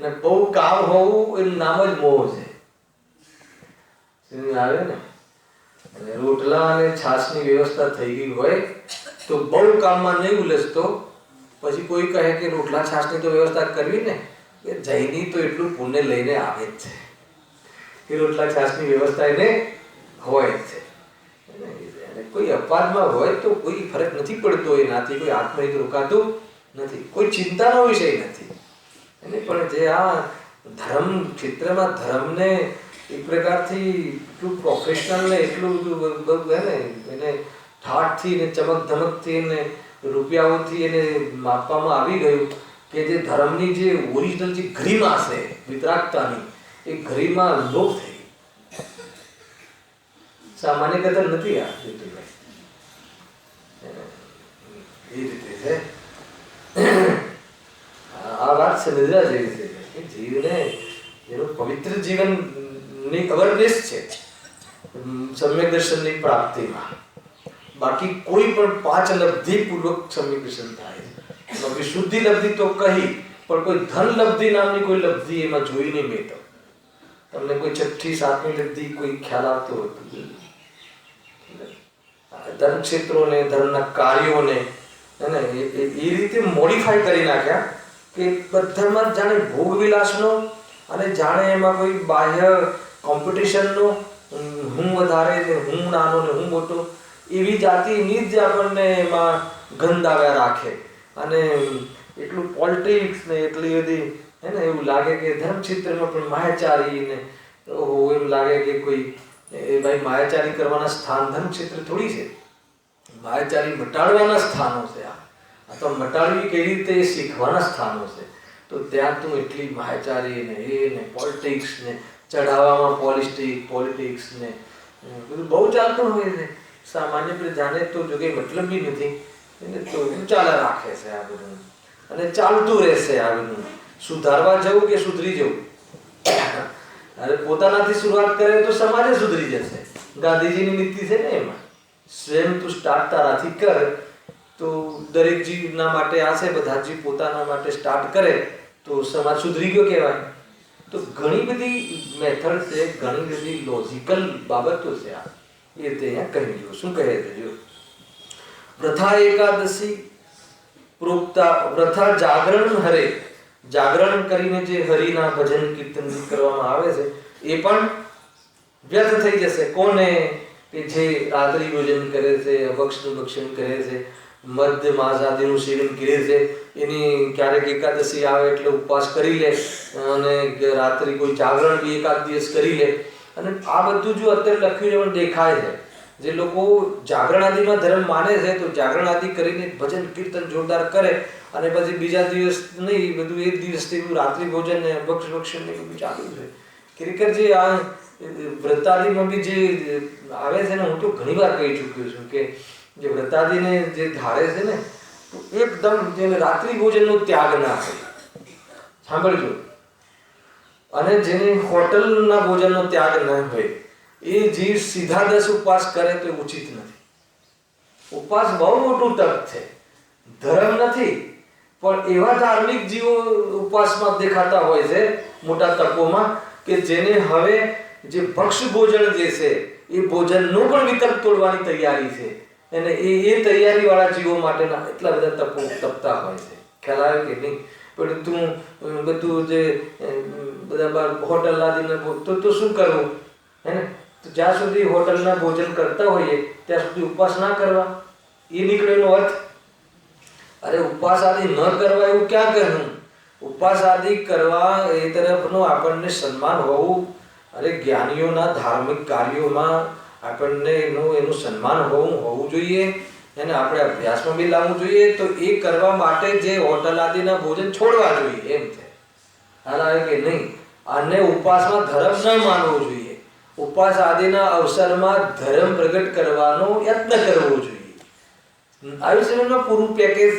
ને બહુ કામ હોવું એનું નામ જ મોહ છે. આવે ને, રોટલા અને છાશની વ્યવસ્થા થઈ ગઈ હોય તો બહુ કામમાં નહીં ઉલઝતો. પછી કોઈ કહે કે રોટલા છાશની તો વ્યવસ્થા કરવી ને, કે જઈની તો એટલું પુણ્ય લઈને આવે જ છે કે રોટલા છાશની વ્યવસ્થા એને હોય જ છે. કોઈ અપવાદમાં હોય તો કોઈ ફરક નથી પડતો, એનાથી કોઈ આત્મહિત રોકાતું નથી, કોઈ ચિંતાનો વિષય નથી. પણ જે આ ધર્મ ક્ષેત્રમાં ધર્મને એક પ્રકારથી એટલું પ્રોફેશનલ ને એટલું બધું હે ને, એને ઠાઠથી ને ચમક ધમકથી ને રૂપિયાઓથી એને માપવામાં આવી ગયું કે જે ધર્મની જે ઓરિજિનલ જે ગરિમા છે વિતરાગતાની, એ ગરિમા લોપ થઈ. સામાન્ય કદર નથી આ એ રીતે છે. આ વાત સમજવા જેવી છે કે જીવને એનું પવિત્ર જીવનની અવેરનેસ છે સમ્યક દર્શનની પ્રાપ્તિમાં. બાકી કોઈ પણ 5 લબ્ધિ પૂર્વક સમ્યક દર્શન થાય. બાકી શુદ્ધિ લબ્ધિ તો કહી, પણ કોઈ ધન લબ્ધિ નામની કોઈ લબ્ધિ એમાં જોઈ નહીં મેં. તો તમને કોઈ 6ઠી 7મી લબ્ધિ કોઈ ખ્યાલ આવતો હતો? ધર્મ ક્ષેત્રોને, ધર્મના કાર્યોને એ રીતે મોડિફાઈ કરી નાખ્યા કે બધામાં જાણે ભોગવિલાસનો અને જાણે એમાં કોઈ બાહ્ય કોમ્પિટિશનનો, હું વધારે ને હું નાનો ને હું મોટો, એવી જાતિની જ આપણને એમાં ગંધ આવ્યા રાખે. અને એટલું પોલિટિક્સ ને એટલી બધી હે ને, એવું લાગે કે ધર્મ ક્ષેત્રમાં પણ માયાચારી ને એવું લાગે કે કોઈ ભાઈ માયાચારી કરવાના સ્થાન ધર્મ ક્ષેત્ર થોડી છે. માયાચારી મટાડવાના સ્થાનો છે. આ તો મટાડવી કેવી રીતે એ શીખવાના સ્થાનો છે. તો ત્યાં તું એટલી માયાચારી ને એ ને પોલિટિક્સ ને ચઢાવવામાં પોલિટિક્સ ને બધું બહુ ચાલતું હોય છે. સામાન્ય રીતે જાણે તો જો કંઈ મતલબ બી નથી એને તો ચાલે રાખે છે આ બધું, અને ચાલતું રહેશે આ બધું. સુધારવા જવું કે સુધરી જવું, અરે પોતાનાથી શરૂઆત કરે તો સમાજ સુધરી જશે. ગાંધીજીની નીતિ છે ને, એમાં સ્વયં તું સ્ટાર્ટ તારાથી કર તો દરેક જીવના માટે આ છે. બધા જીવ પોતાના માટે સ્ટાર્ટ કરે તો સમાજ સુધરી ગયો કહેવાય. તો ઘણી બધી મેથડ છે, ઘણી બધી લોજિકલ બાબતો છે. આ એ રીતે અહીંયા કહી દો. શું કહે છે? જો પ્રથા એકાદશી પ્રોક્તા વ્રથા જાગરણ હરે, જાગરણ કરીને જે હરિના ભજન કીર્તન કરવામાં આવે છે એ પણ વ્યર્થ થઈ જશે. કોને? કે જે રાત્રિ ભોજન કરે છે, અભક્ષનું ભક્ષણ કરે છે, મધ માંસ આદિનું સેવન કરે છે, એની ક્યારેક એકાદશી આવે એટલે ઉપવાસ કરી લે અને રાત્રિ કોઈ જાગરણ બી એકાદ દિવસ કરી લે. અને આ બધું જો અત્યારે લખ્યું પણ દેખાય છે. જે લોકો જાગરણ આદિમાં ધર્મ માને છે તો જાગરણ આદિ કરીને ભજન કીર્તન જોરદાર કરે અને પછી બીજા દિવસ નહીં, બધું એક દિવસથી રાત્રિ ભોજન ને ભક્ષણ ને બધું ચાલુ છે. ખરેખર જે આ વ્રતાદિમાં બી જે આવે છે ને, હું તો ઘણી વાર કહી ચૂક્યો છું કે જે વ્રતાદિને જે ધારે છે ને તો એકદમ જેને રાત્રિ ભોજનનો ત્યાગ ના હોય, સાંભળજો, અને જેને હોટલના ભોજનનો ત્યાગ ન હોય એ જીવ સીધા 10 ઉપવાસ કરે તો ઉચિત નથી. ઉપવાસ બહુ મોટું તપ છે, ધર્મ નથી. પણ એવા ધાર્મિક જીવો ઉપવાસમાં દેખાતા હોય છે મોટા તપોમાં કે જેને હવે જે ભક્ષ ભોજન જે છે એ ભોજનનો પણ વિકલ્પ તોડવાની તૈયારી છે. અને એ તૈયારી વાળા જીવો માટેના એટલા બધા તપો તપતા હોય છે. ખ્યાલ આવે કે નહીં? પણ તું બધું જે બધા હોટલ આદિને તો શું કરવું હે ને? તો જ્યાં સુધી હોટલના ભોજન કરતા હોઈએ ત્યાં સુધી ઉપવાસ ના કરવા, એ નીકળેલો અર્થ. અરે ઉપવાસ આદિ ન કરવા એવું ક્યાં કહ્યું? ઉપવાસ આદિ કરવા એ તરફનો આપણને સન્માન હોવું, અરે જ્ઞાનીઓના ધાર્મિક કાર્યોમાં આપણને એનું સન્માન હોવું જોઈએ. એને આપણે અભ્યાસમાં બી લાવવું જોઈએ. તો એ કરવા માટે જે હોટલ આદિના ભોજન છોડવા જોઈએ એમ છે. હાલ આવે કે નહીં? અને ઉપવાસમાં ધર્મ ન માનવો જોઈએ. ઉપવાસ આદિના અવસરમાં ધર્મ પ્રગટ કરવાનો યત્ન કરવો જોઈએ. આયુષ્યમાં પૂરું પેકેજ.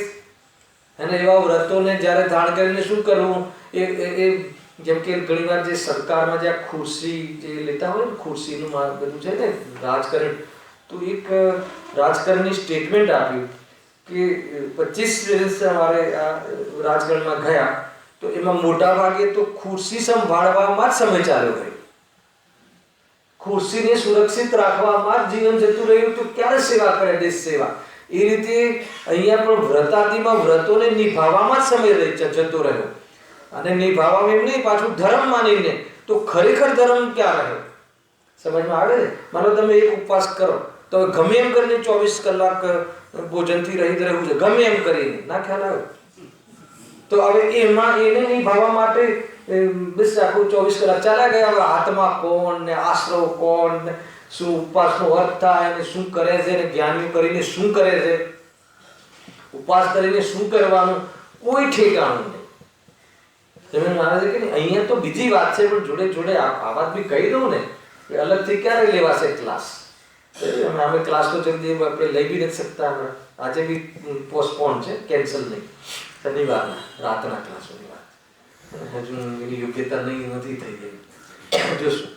અને એવા વ્રતોને જ્યારે ધારણ કરીને શું કરવું? એ જેમ કે ઘણી વાર જે સરકારમાં જે ખુરશી જે લેતા હોય ને, ખુરશીનું બધું છે ને રાજકારણ, તો એક રાજકારણની સ્ટેટમેન્ટ આપ્યું કે 25 વર્ષ અમારે આ રાજકારણમાં ગયા તો એમાં મોટા ભાગે તો ખુરશી સંભાળવામાં જ સમય ચાલ્યો ગયો. ખુરશીને સુરક્ષિત રાખવામાં જ જીવન જતું રહ્યું. તો ક્યારે સેવા કરે દેશ સેવા? એ રીતે અહીંયા પણ વ્રતાદિમાં વ્રતોને નિભાવવામાં જ સમય જતો રહ્યો. અને નિભાવવામાં એમ નહીં, પાછું ધર્મ માનીને, તો ખરેખર ધર્મ ક્યાં રહ્યો? સમજમાં આવે છે? માનો તમે એક ઉપવાસ કરો તો ગમે એમ કરીને 24 કલાક ભોજનથી રહિત રહેવું છે, ગમે એમ કરીને, ના ખ્યાલ આવે? તો હવે એમાં એને નિભાવવા માટે બસ આખું 24 કલાક ચાલ્યા ગયા. હવે આત્મા કોણ ને આશ્રવ કોણ ને શું ઉપવાસનો અર્થ થાય ને શું કરે છે ને જ્ઞાનીઓ કરીને શું કરે છે, ઉપવાસ કરીને શું કરવાનું, કોઈ ઠેકાણું નહીં. તમે માને છે કે નહીં? અહીંયા તો બીજી વાત છે પણ જોડે જોડે આ વાત બી કહી દઉં ને, અલગથી ક્યારે લેવાશે ક્લાસ? અમે ક્લાસ તો જલ્દી આપણે લઈ બી નથી શકતા. હમણાં આજે બી પોસ્ટપોન છે, કેન્સલ નહીં. શનિવારના રાતના ક્લાસોની વાત હજુ એની યોગ્યતા નથી થઈ ગઈ. જોશું.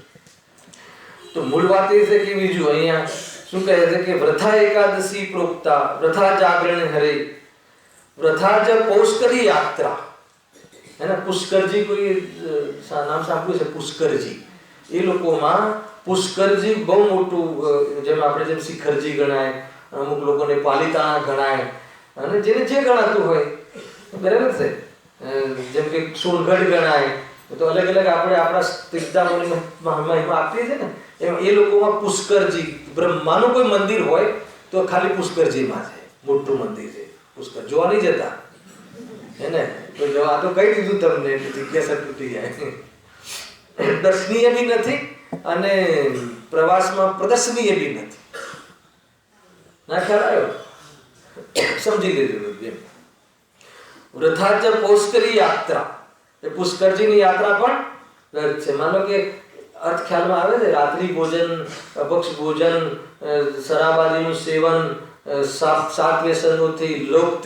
તો મૂળ વાત એ છે કે બીજું અહીંયા શું કહે છે કે વ્રથા એકાદશી પ્રોક્તા વ્રથા જાગરણ હરે વ્રથા જ પૌષ્કરી યાત્રા. એના પુષ્કરજી કોઈ નામ સાંભળ્યું છે? પુષ્કરજી. એ લોકોમાં પુષ્કરજી બહુ મોટું, જેમ આપણે જેમ શિખરજી ગણાય, અમુક લોકોને પાલિતાણા ગણાય, અને જેને જે ગણાતું હોય બરાબર છે. જેમ કે સોનગઢ ગણાય. તો અલગ અલગ આપણે આપણા તીર્થધામોની મહિમા આપીએ છીએ ને, એમ એ લોકોમાં પુષ્કરજી, બ્રહ્માનું કોઈ મંદિર હોય તો ખાલી પુષ્કરજીમાં છે. મોટું મંદિર છે પુષ્કર. જોવા નહીં જતા હે ને? તો આ તો કહી દીધું તમને, જિજ્ઞાસા તૂટી જાય. દર્શનીય બી નથી અને પ્રવાસમાં પ્રદર્શનીય બી નથી. ના ખ્યાલ આવ્યો? સમજી લેજો. વ્રથા જ પૌષ્કરી યાત્રા, એ પુષ્કરજીની યાત્રા પણ વ્યર્થ છે. માનો કે અર્થ ખ્યાલમાં આવે છે? રાત્રિ ભોજન, અભક્ષ ભોજન, શરાબાદીનું સેવન, સાત વ્યસનોથી લોપ્ત,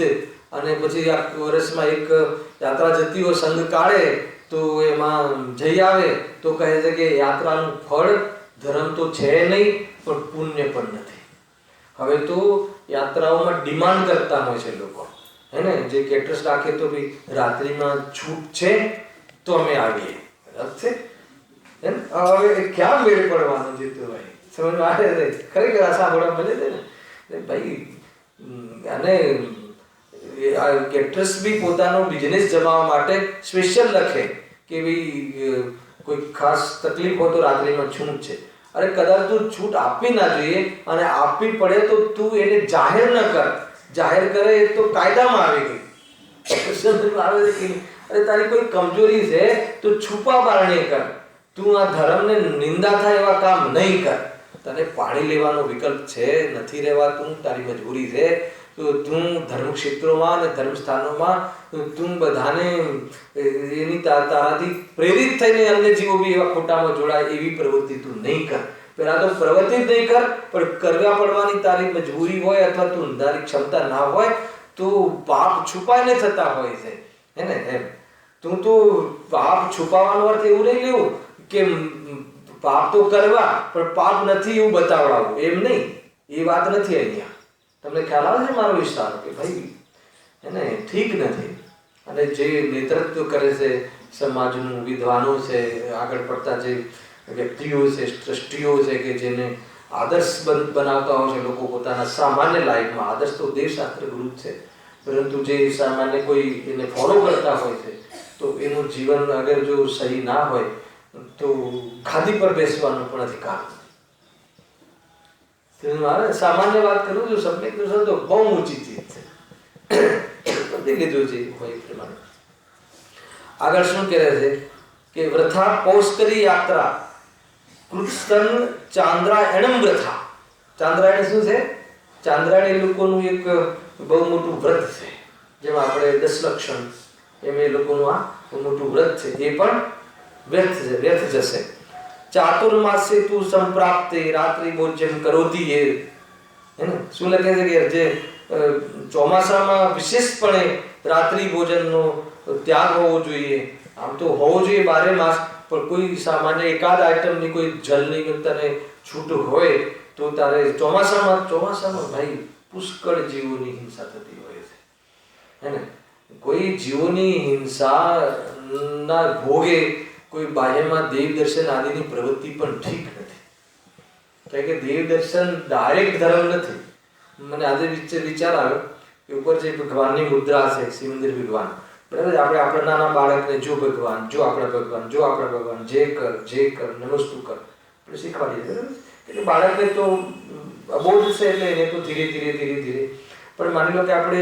અને પછી આ વર્ષમાં એક યાત્રા જતી હોય સંઘ કાઢે તો એમાં જઈ આવે તો કહે છે કે યાત્રાનું ફળ ધર્મ તો છે નહીં પણ પુણ્ય પણ નથી. હવે તો યાત્રાઓમાં ડિમાન્ડ કરતા હોય છે લોકો, હે ને? જે કેટરસ રાખે તો ભાઈ રાત્રિમાં છૂટ છે તો અમે આવીએ. છે હવે ક્યાં મેળ પડવાનું જીતુભાઈ? સમજમાં આવે છે? ખરેખર આ સાંભળવા મળે છે ને ભાઈ. અને એક્ટ્રેસ બી પોતાનો બિઝનેસ જમાવવા માટે સ્પેશિયલ લખે કે ભાઈ કોઈ ખાસ તકલીફ હોય તો રાત્રિમાં છૂટ છે. અરે કદાચ તું છૂટ આપવી ના જોઈએ અને આપવી પડે તો તું એને જાહેર ન કર. જાહેર કરે તો કાયદામાં આવી ગઈ. આવે છે કે અરે તારી કોઈ કમજોરી છે તો છુપા બારણે કર. તું આ ધર્મને નિંદા થાય એવા કામ નહીં કર. તને પાણી લેવાનો વિકલ્પ છે, નથી રહેવાતું, તારી મજબૂરી છે, તો તું ધર્મ ક્ષેત્રોમાં અને ધર્મ સ્થાનોમાં તું બધાને એની તારાથી પ્રેરિત થઈને અન્ય જીવો બી એવા ખોટામાં જોડાય એવી પ્રવૃત્તિ તું નહીં કર. પહેલા તો પ્રવૃત્તિ જ નહીં કર, પણ કરવા પડવાની તારી મજબૂરી હોય અથવા તું તારી ક્ષમતા ના હોય તો પાપ છુપાઈને થતા હોય છે, હે ને? એમ તું તો પાપ છુપાવવાનો અર્થ એવું નહીં લેવું કે પાપ તો કરવા પણ પાપ નથી એવું બતાવડાવું, એમ નહીં. એ વાત નથી અહીંયા. તમને ખ્યાલ આવે છે મારો વિસ્તાર કે ભાઈ એને ઠીક નથી. અને જે નેતૃત્વ કરે છે સમાજનું, વિદ્વાનો છે, આગળ પડતા જે વ્યક્તિઓ છે, ટ્રસ્ટીઓ છે કે જેને આદર્શ બનાવતા હોય છે લોકો પોતાના સામાન્ય લાઈફમાં. આદર્શ તો દેવશાસ્ત્ર ગુરુ જ છે, પરંતુ જે સામાન્ય કોઈ એને ફોલો કરતા હોય છે તો એનું જીવન અગર જો સહી ના હોય તો ગાદી પર બેસવાનો પણ અધિકાર. સામાન્ય વાત કરું છું, સબ્જેક્ટ તો બહુ ઊંચી ચીજ છે, બધી લીધું છે હોય પ્રમાણે. આગળ શું કહે છે કે વ્રથા પૌષ્કરી યાત્રા કૃત્સ્તન ચાંદ્રાયણમ વ્રથા. ચાંદ્રાયણ શું છે? ચાંદ્રાયણ એ લોકોનું એક બહુ મોટું વ્રત છે. જેમ આપણે 10 લક્ષણ એમ એ લોકોનું આ મોટું વ્રત છે. એ પણ વ્યર્થ જશે. ચાતુર્માસે તું સંપ્રાપ્તે રાત્રિ ભોજન કરોતી હે ને? શું લખે છે કે જે ચોમાસામાં વિશેષપણે રાત્રિ ભોજનનો ત્યાગ હોવો જોઈએ. આમ તો હોવો જોઈએ 12 માસ, પણ કોઈ સામાન્ય એકાદ આઈટમની કોઈ જલની તને છૂટ હોય તો તારે ચોમાસામાં ભાઈ પુષ્કળ જીવોની હિંસા થતી હોય છે, હે ને? કોઈ જીવોની હિંસાના ભોગે કોઈ બાહ્યમાં દેવ દર્શન આદિની પ્રવૃત્તિ પણ ઠીક નથી. કારણ કે દેવ દર્શન ડાયરેક્ટ ધર્મ નથી. મને આજે વિચાર આવ્યો કે ઉપર જે ભગવાનની મુદ્રા છે, શિવમંદિર ભગવાન, બરાબર? આપણે આપણા નાના બાળકને જો ભગવાન, જો આપણા ભગવાન, જો આપણા ભગવાન, જે કર નમસ્તુ કર આપણે શીખવાડીએ, બરાબર? એટલે બાળકને તો અબોધ છે એટલે એને તો ધીરે ધીરે પણ માની લો કે આપણે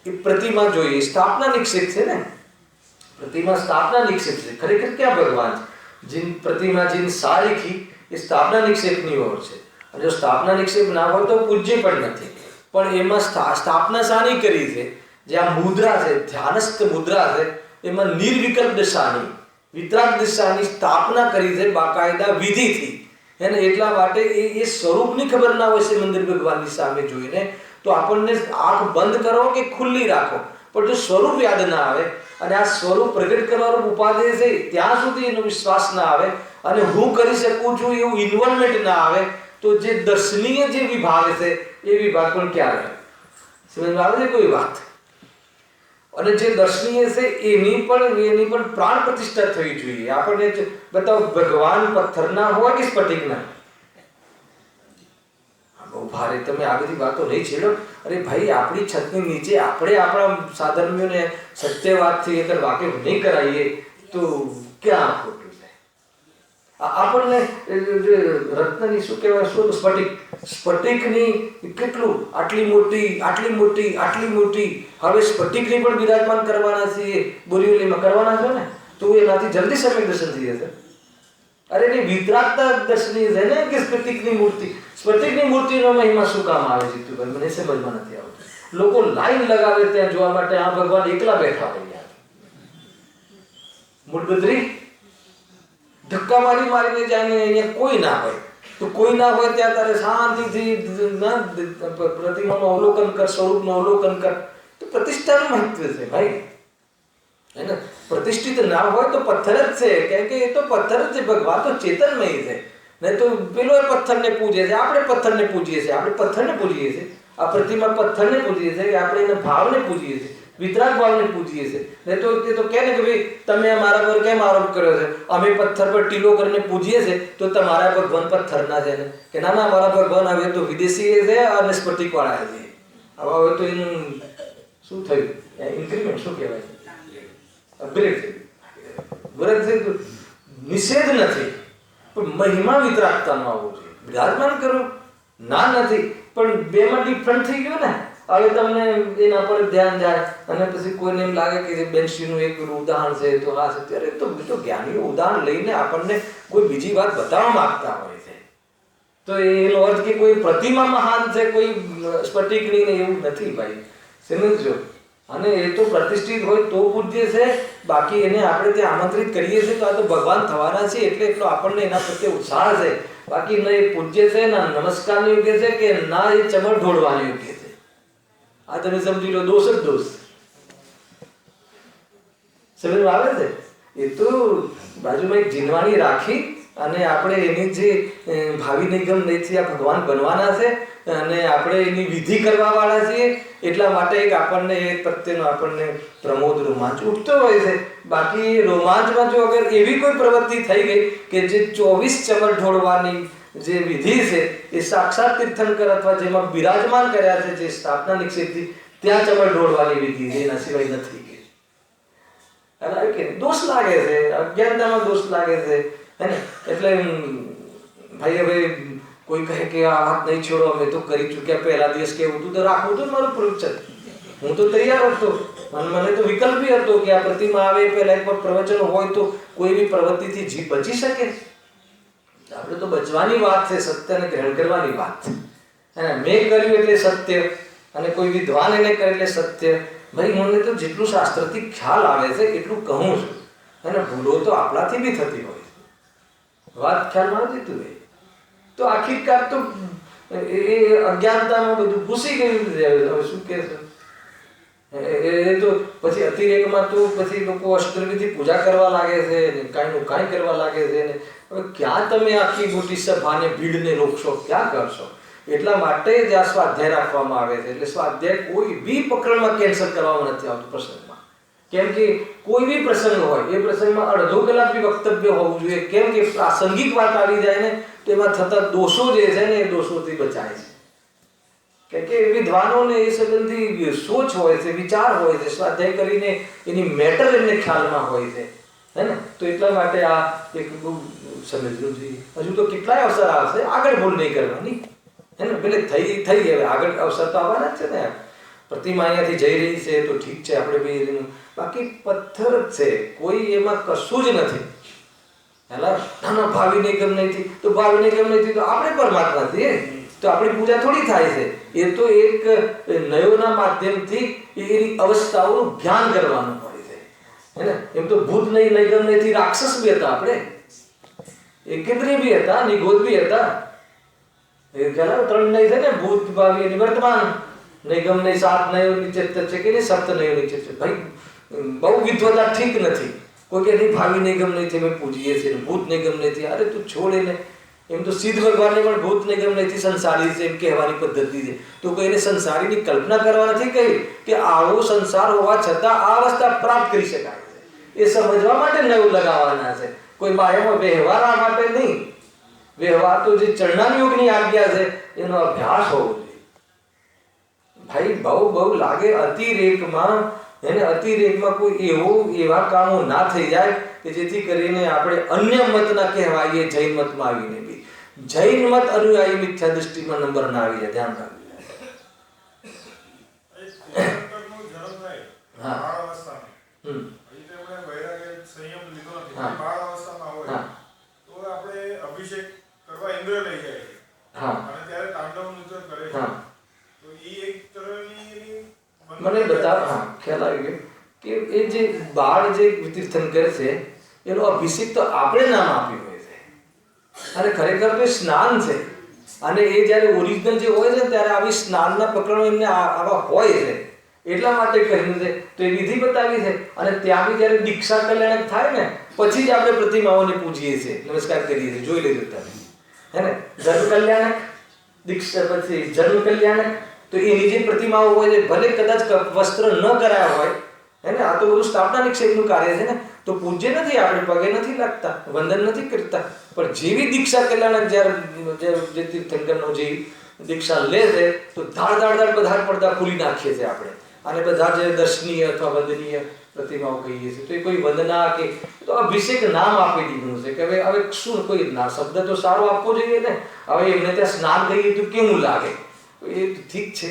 એ પ્રતિમા જોઈએ, સ્થાપના નિક્ષેપ છે ને, प्रतिमा स्थापना निक्षेप से खरेखर क्या भगवान जिन प्रतिमा जिन सारी की ये स्थापना निक्षेपની ઓર છે. અને જો સ્થાપના નિક્ષેપ ના હોય તો પૂજ્ય પણ નથી. પણ એમાં સ્થાપના શાની કરી છે? જે આ મુદ્રા છે, ધ્યાનસ્થ મુદ્રા છે, એમાં નિર્વિકલ્પ દશાની, વિતરાગ દશાની સ્થાપના કરી છે બાકાયદા વિધિથી. એને એટલા માટે એ સ્વરૂપની ખબર ના હોય છે મંદિર ભગવાનની સામે જોઈને તો આપણને આંખ બંધ કરો કે ખુલ્લી રાખો, પણ જો સ્વરૂપ યાદ ના આવે અને આ સ્વરૂપ પ્રગટ કરવાનો ઉપાદેય છે ત્યાં સુધી એનો વિશ્વાસ ના આવે અને હું કરી શકું છું એવું ઇન્વોલ્વમેન્ટ ના આવે તો જે દર્શનીય જે વિભાગ છે એ વિભાગ પણ ક્યાં રહે? સમજમાં આવે છે કોઈ વાત? અને જે દર્શનીય છે એની પણ પ્રાણ પ્રતિષ્ઠા થવી જોઈએ. આપણને બતાવો, ભગવાન પથ્થરના હોય કે સ્ફટિકના? બહુ ભારે તમે આ બધી વાતો નહીં છેડો. અરે ભાઈ, આપણી છતની નીચે આપણે આપણા સાધર્મીઓને સત્યવાદથી અગર વાકેફ નહીં કરાવીએ તો ક્યાં ખોટું છે? આપણને રત્નની શું કહેવાય, શું સ્ફટિકની કેટલું આટલી મોટી હવે સ્ફટિકની પણ બિરાજમાન કરવાના છીએ, બોરીવલીમાં કરવાના છો ને, તો એનાથી જલ્દી સમ્યક દર્શન થઈ જશે. અરે નહીં, વિતરાગતા દર્શનીય છે ને કે સ્ફટિકની મૂર્તિનો મહિમા શું કામ આવે છે? જીતુભાઈ, મને સમજમાં નથી આવતું. લોકો લાઈન લગાવે ત્યાં જોવા માટે, આ ભગવાન એકલા બેઠા હોય. મૂળબદ્રી ધક્કા મારીને જાય, અહીંયા કોઈ ના હોય તો કોઈ ના હોય ત્યાં તારે શાંતિથી પ્રતિમાનું અવલોકન કર, સ્વરૂપનું અવલોકન કર. તો પ્રતિષ્ઠાનું મહત્વ છે ભાઈ, હે ને? પ્રતિષ્ઠિત ના હોય તો પથ્થર જ છે, કેમ કે એ તો પથ્થર જ છે. ભગવાન તો ચેતનમય છે. નહીં તો પેલો પથ્થરને પૂજે છે, આપણે પથ્થરને પૂજીએ છીએ. આ પ્રતિમા પથ્થરને પૂજીએ છીએ, આપણે એના ભાવને પૂજીએ છીએ, વિતરાગ ભાવને પૂજીએ છીએ. નહીં તો તે તો કહે ને કે ભાઈ તમે મારા પર કેમ આરોપ કર્યો છે? અમે પથ્થર પર ટીલો કરીને પૂજીએ છીએ તો તમારા ભગવાન પથ્થરના છે ને? કે ના, અમારા ભગવાન હવે તો વિદેશી છે અને સ્ફટિક વાળા છે. હવે તો એનું શું થયું? ઇન્ક્રીમેન્ટ શું કહેવાય? અપગ્રેડ થયું. વરદ થયું. નિષેધ નથી, પણ મહિમા વિતરાગતાનો આવવો જોઈએ. બિરાજમાન કરો ના નથી, પણ બેમાં ડિફરન્ટ થઈ ગયું ને. હવે તમને એના પર ધ્યાન જાય અને પછી કોઈને એમ લાગે કે બેનશીનું એક ઉદાહરણ છે તો આ છે, ત્યારે તો જ્ઞાનીઓ ઉદાહરણ લઈને આપણને કોઈ બીજી વાત બતાવવા માંગતા હોય છે. તો એનો અર્થ કે કોઈ પ્રતિમા મહાન છે, કોઈ સ્ફટિકની ને એવું નથી ભાઈ, સમજજો. અને એ તો પ્રતિષ્ઠિત હોય તો પૂજ્ય છે, બાકી એને આપણે ત્યાં આમંત્રિત કરીએ છીએ તો આ તો ભગવાન થવાના છે એટલે એટલો આપણને એના પ્રત્યે ઉત્સાહ છે. બાકી ન એ પૂજ્ય છે, ના નમસ્કારને યોગ્ય છે, કે ના એ ચમર ઢોળવાને યોગ્ય છે. આ તમે સમજી લો, દોષ જ દોષ. સમજ આવે છે? એ તો બાજુમાં એક જીનવાણી રાખી અને આપણે એની જે ભાવિ નિગમ નહીંથી આ ભગવાન બનવાના છે અને આપણે એની વિધિ કરવા વાળા છીએ, એટલા માટે એક આપણને એ પ્રત્યેનો આપણને પ્રમોદ રોમાંચ ઉઠતો હોય છે. બાકી રોમાંચમાં જો અગર એવી કોઈ પ્રવૃત્તિ થઈ ગઈ કે જે 24 ચમર ઢોળવાની જે વિધિ છે એ સાક્ષાત તીર્થંકર અથવા જેમાં બિરાજમાન કર્યા છે, જે સ્થાપના નિક્ષેપથી ત્યાં ચમર ઢોળવાની વિધિ છે, એના સિવાય નથી ગઈ. કે દોષ લાગે છે, અજ્ઞાનતામાં દોષ લાગે છે, હે ને? એટલે ભાઈ હવે કોઈ કહે કે આ વાત નહીં છોડો, અમે તો કરી ચૂક્યા, પહેલા દિવસ કેવું હતું તો રાખવું હતું મારું પ્રવચન, હું તો તૈયાર હતો. મને તો વિકલ્પ બી હતો કે આ પ્રતિમા આવે પહેલા એક પ્રવચન હોય તો કોઈ બી પ્રવૃત્તિથી જીવ બચી શકે. આપણે તો બચવાની વાત છે, સત્યને ગ્રહણ કરવાની વાત છે. મેં કર્યું એટલે સત્ય, અને કોઈ વિદ્વાન એને કરે એટલે સત્ય. ભાઈ મને તો જેટલું શાસ્ત્રથી ખ્યાલ આવે છે એટલું કહું છું, અને ભૂલો તો આપણાથી બી થતી હોય છે. વાત ખ્યાલમાં નથી તું એ તો આખિરકાર તો એ અજ્ઞાનતામાં બધું ઘૂસી ગયું. હવે શું કે છે એ તો પછી અતિરેકમાં તો પછી લોકો અષ્ટવિધિ પૂજા કરવા લાગે છે, કાંઈનું કાંઈ કરવા લાગે છે. હવે ક્યાં તમે આખી મોટી સભાને ભીડને રોકશો, ક્યાં કરશો? એટલા માટે જ આ સ્વાધ્યાય રાખવામાં આવે છે. એટલે સ્વાધ્યાય કોઈ બી પ્રકરણમાં કેન્સલ કરવામાં નથી આવતું પ્રસંગમાં. કેમ કે કોઈ બી પ્રસંગ હોય એ પ્રસંગમાં અડધો કલાક બી વક્તવ્ય હોવું જોઈએ. કેમ કે પ્રાસંગિક વાત આવી જાય ને તો એમાં થતા દોષો જે છે ને એ દોષોથી બચાય છે. કેમ કે વિદ્વાનોને એ સંબંધી સોચ હોય છે, વિચાર હોય છે, સ્વાધ્યાય કરીને એની મેટર એમને ખ્યાલમાં હોય છે, હે ને? તો એટલા માટે આ એક બહુ સમજવું જોઈએ. હજુ તો કેટલાય અવસર આવશે, આગળ ભૂલ નહીં કરવાની, હે ને? પેલે થઈ હવે આગળ અવસર તો આવવાના જ છે ને. પ્રતિમા અહીંયાથી જઈ રહી છે તો ઠીક છે, આપણે બી, બાકી પથ્થર જ છે, કોઈ એમાં કશું જ નથી. હેલા ના ભાવિ નિગમ નથી તો ભાવિ નિગમ નથી તો આપણે પરમાત્મા છીએ, તો આપણી પૂજા થોડી થાય છે. એ તો એક નયોના માધ્યમથી એની અવસ્થાઓનું ધ્યાન કરવાનું હોય છે, હે ને? એમ તો ભૂત નહીં, નિગમ નથી, રાક્ષસ બી હતા આપણે, એકેન્દ્રિય બી હતા, નિગોદ બી હતા. એ ખ્યાલ 3 નહીં છે ને, ભૂત, ભાવિ અને વર્તમાન. નિગમ નહીં 7 નયોની ચિત્ત છે કે 7 નયોની ચિત્ત છે. ભાઈ બહુ વિદ્વતા ઠીક નથી. કોઈ કે નહીં ભાવિ નિગમ નથી અમે પૂજીએ છીએ, ભૂત નિગમ નથી. અરે તું છોડ એને. એમ તો સિદ્ધ ભગવાનને પણ ભૂત નિગમ નથી, સંસારી છે એમ કહેવાની પદ્ધતિ છે. તો કોઈ એને સંસારીની કલ્પના કરવા નથી કહી કે આવો સંસાર હોવા છતાં આ અવસ્થા પ્રાપ્ત કરી શકાય છે. એ સમજવા માટે નવું લગાવવાના છે, કોઈ માયામાં વ્યવહાર માટે નહીં. વ્યવહાર તો જે ચરણાન યોગની આજ્ઞા છે એનો અભ્યાસ હોવો જોઈએ. ભાઈ બહુ લાગે અતિરેકમાં, એને અતિરેકમાં કોઈ એવા કામો ના થઈ જાય કે જેથી કરીને આપણે અન્ય મતના કહેવાઈએ જૈન મતમાં આવીને બી જૈન મત અનુયાયી મિથ્યા દૃષ્ટિમાં નંબર ના આવી જાય. ધ્યાન રાખજો. મને બતાવ, હા ખ્યાલ આવી ગયો કે એ જે બાળ જે તીર્થંકર છે એનો અભિષેક તો આપણે નામ આપ્યું હોય છે, અને ખરેખર તો સ્નાન છે. અને એ જ્યારે ઓરિજિનલ જે હોય છે ત્યારે આવી સ્નાનના પ્રકરણો એમને આવા હોય છે, એટલા માટે કહ્યું છે. તો એ વિધિ બતાવી છે. અને ત્યાં બી જ્યારે દીક્ષા કલ્યાણક થાય ને પછી જ આપણે પ્રતિમાઓને પૂજીએ છીએ, નમસ્કાર કરીએ છીએ. જોઈ લેજો તમે, હે ને? ધર્મ કલ્યાણક દીક્ષા, પછી જન્મ કલ્યાણક, તો એની જે પ્રતિમાઓ હોય છે ભલે કદાચ વસ્ત્ર ન કરાયા હોય, હે ને? આ તો બધું સ્થાપના નિક્ષેપનું કાર્ય છે ને, તો પૂજ્ય નથી, આપણે પગે નથી લાગતા, વંદન નથી કરતા. પણ જેવી દીક્ષા કલ્યાણક જ્યારે જે તીર્થંકરનો જે દીક્ષા લે છે તો ધાડ બધા પડદા ખોલી નાખીએ છીએ આપણે. આને બધા જે દર્શનીય અથવા વંદનીય પ્રતિમાઓ કહીએ છીએ, તો એ કોઈ વંદના કે તો અભિષેક નામ આપી દીધું છે કે હવે શું કોઈ શબ્દ તો સારો આપવો જોઈએ ને. હવે એમને ત્યાં સ્નાન કહીએ તો કેવું લાગે, એ ઠીક છે.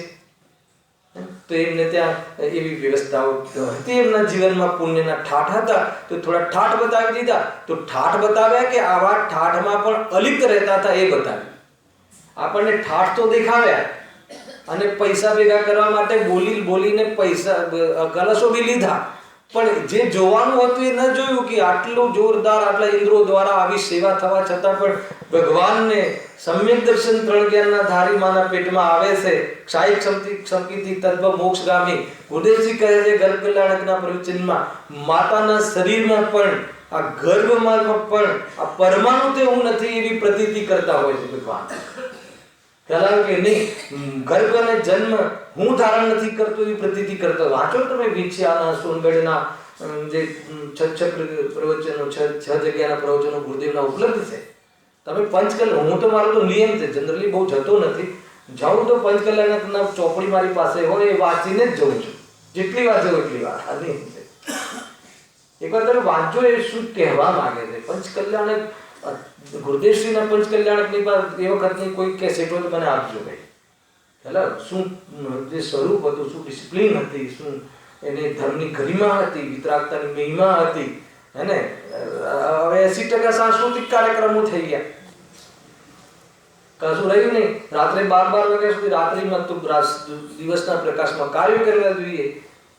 તો એમને ત્યાં એવી વ્યવસ્થાઓ હતી એમના જીવનમાં, પુણ્યના ઠાઠ હતા તો થોડા ઠાઠ બતાવી દીધા. તો ઠાઠ બતાવ્યા કે આવા ઠાઠમાં પણ અલિપ્ત રહેતા હતા એ બતાવ્યું. આપણને ઠાઠ તો દેખાવ્યા અને પૈસા ભેગા કરવા માટે બોલીને પૈસા કલશો બી લીધા, પણ જે જોવાનું હતું એ ન જોયું કે આટલું જોરદાર આટલા ઇન્દ્રો દ્વારા આવી સેવા થવા છતાં પણ ભગવાનને સમ્યક દર્શન 3 જ્ઞાનના ધારી માના પેટમાં આવે છે. ક્ષાયિક સંકિતિ તદ્ભવ મોક્ષગામી. ગુરુદેવજી કહે છે ગર્ભ કલ્યાણકના પ્રવચનમાં, માતાના શરીરમાં પણ આ ગર્ભમાં પણ આ પરમાણુ તે હું નથી એવી પ્રતીતિ કરતા હોય છે ભગવાન. ખ્યાલ કે નહીં, ગર્ભ અને જન્મ હું ધારણ નથી કરતો એવી પ્રતીતિ કરતા. વાંચો તમે વિછ્યાના સોનગઢના જે 6 પ્રવચનો 6 જગ્યાના પ્રવચનો ગુરુદેવના ઉપલબ્ધ છે. તમે પંચકલ્યાણ, હું તો મારો તો નિયમ છે, જનરલી બહુ જતો નથી, જાઉં તો પંચકલ્યાણકના ચોપડી મારી પાસે હોય એ વાંચીને જ જઉં છું. જેટલી વાર જાઉં એટલી વાર. આ નિયમ છે. એકવાર તમે વાંચો એ શું કહેવા માંગે છે. પંચકલ્યાણક ગુરુદેવશ્રીના પંચકલ્યાણકની પર એ વખતની કોઈ કેસેટો તો મને આપજો ભાઈ. હેલો, શું જે સ્વરૂપ હતું, શું ડિસિપ્લિન હતી, શું એની ધર્મની ગરિમા હતી, વિતરાગતાની મહિમા હતી. હેને હવે 80% સાંસ્કૃતિક કાર્યક્રમો થઈ ગયા, કશું રહ્યું નહીં. રાત્રે 12 વાગ્યા સુધી રાત્રિમાં તો દિવસના પ્રકાશમાં કાર્ય કરવા જોઈએ,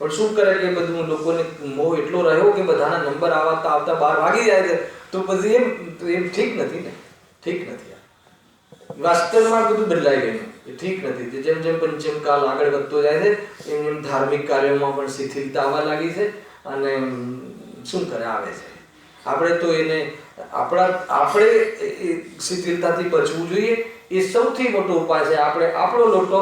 પણ શું કરે કે બધું લોકોને મોહ એટલો રહ્યો કે બધાના નંબર આવતા 12 વાગી જાય છે. તો પછી એમ ઠીક નથી ને, ઠીક નથી. વાસ્તવમાં બધું બદલાઈ ગયું, એ ઠીક નથી. જેમ જેમ પંચમ કાળ આગળ વધતો જાય છે એમ એમ ધાર્મિક કાર્યોમાં પણ શિથિલતા આવવા લાગી છે. અને શું કરે આવે છે, આપણે તો એને આપણે શિથિલતાથી બચવું જોઈએ. એ સૌથી મોટો ઉપાય છે. આપણે આપણો લોટો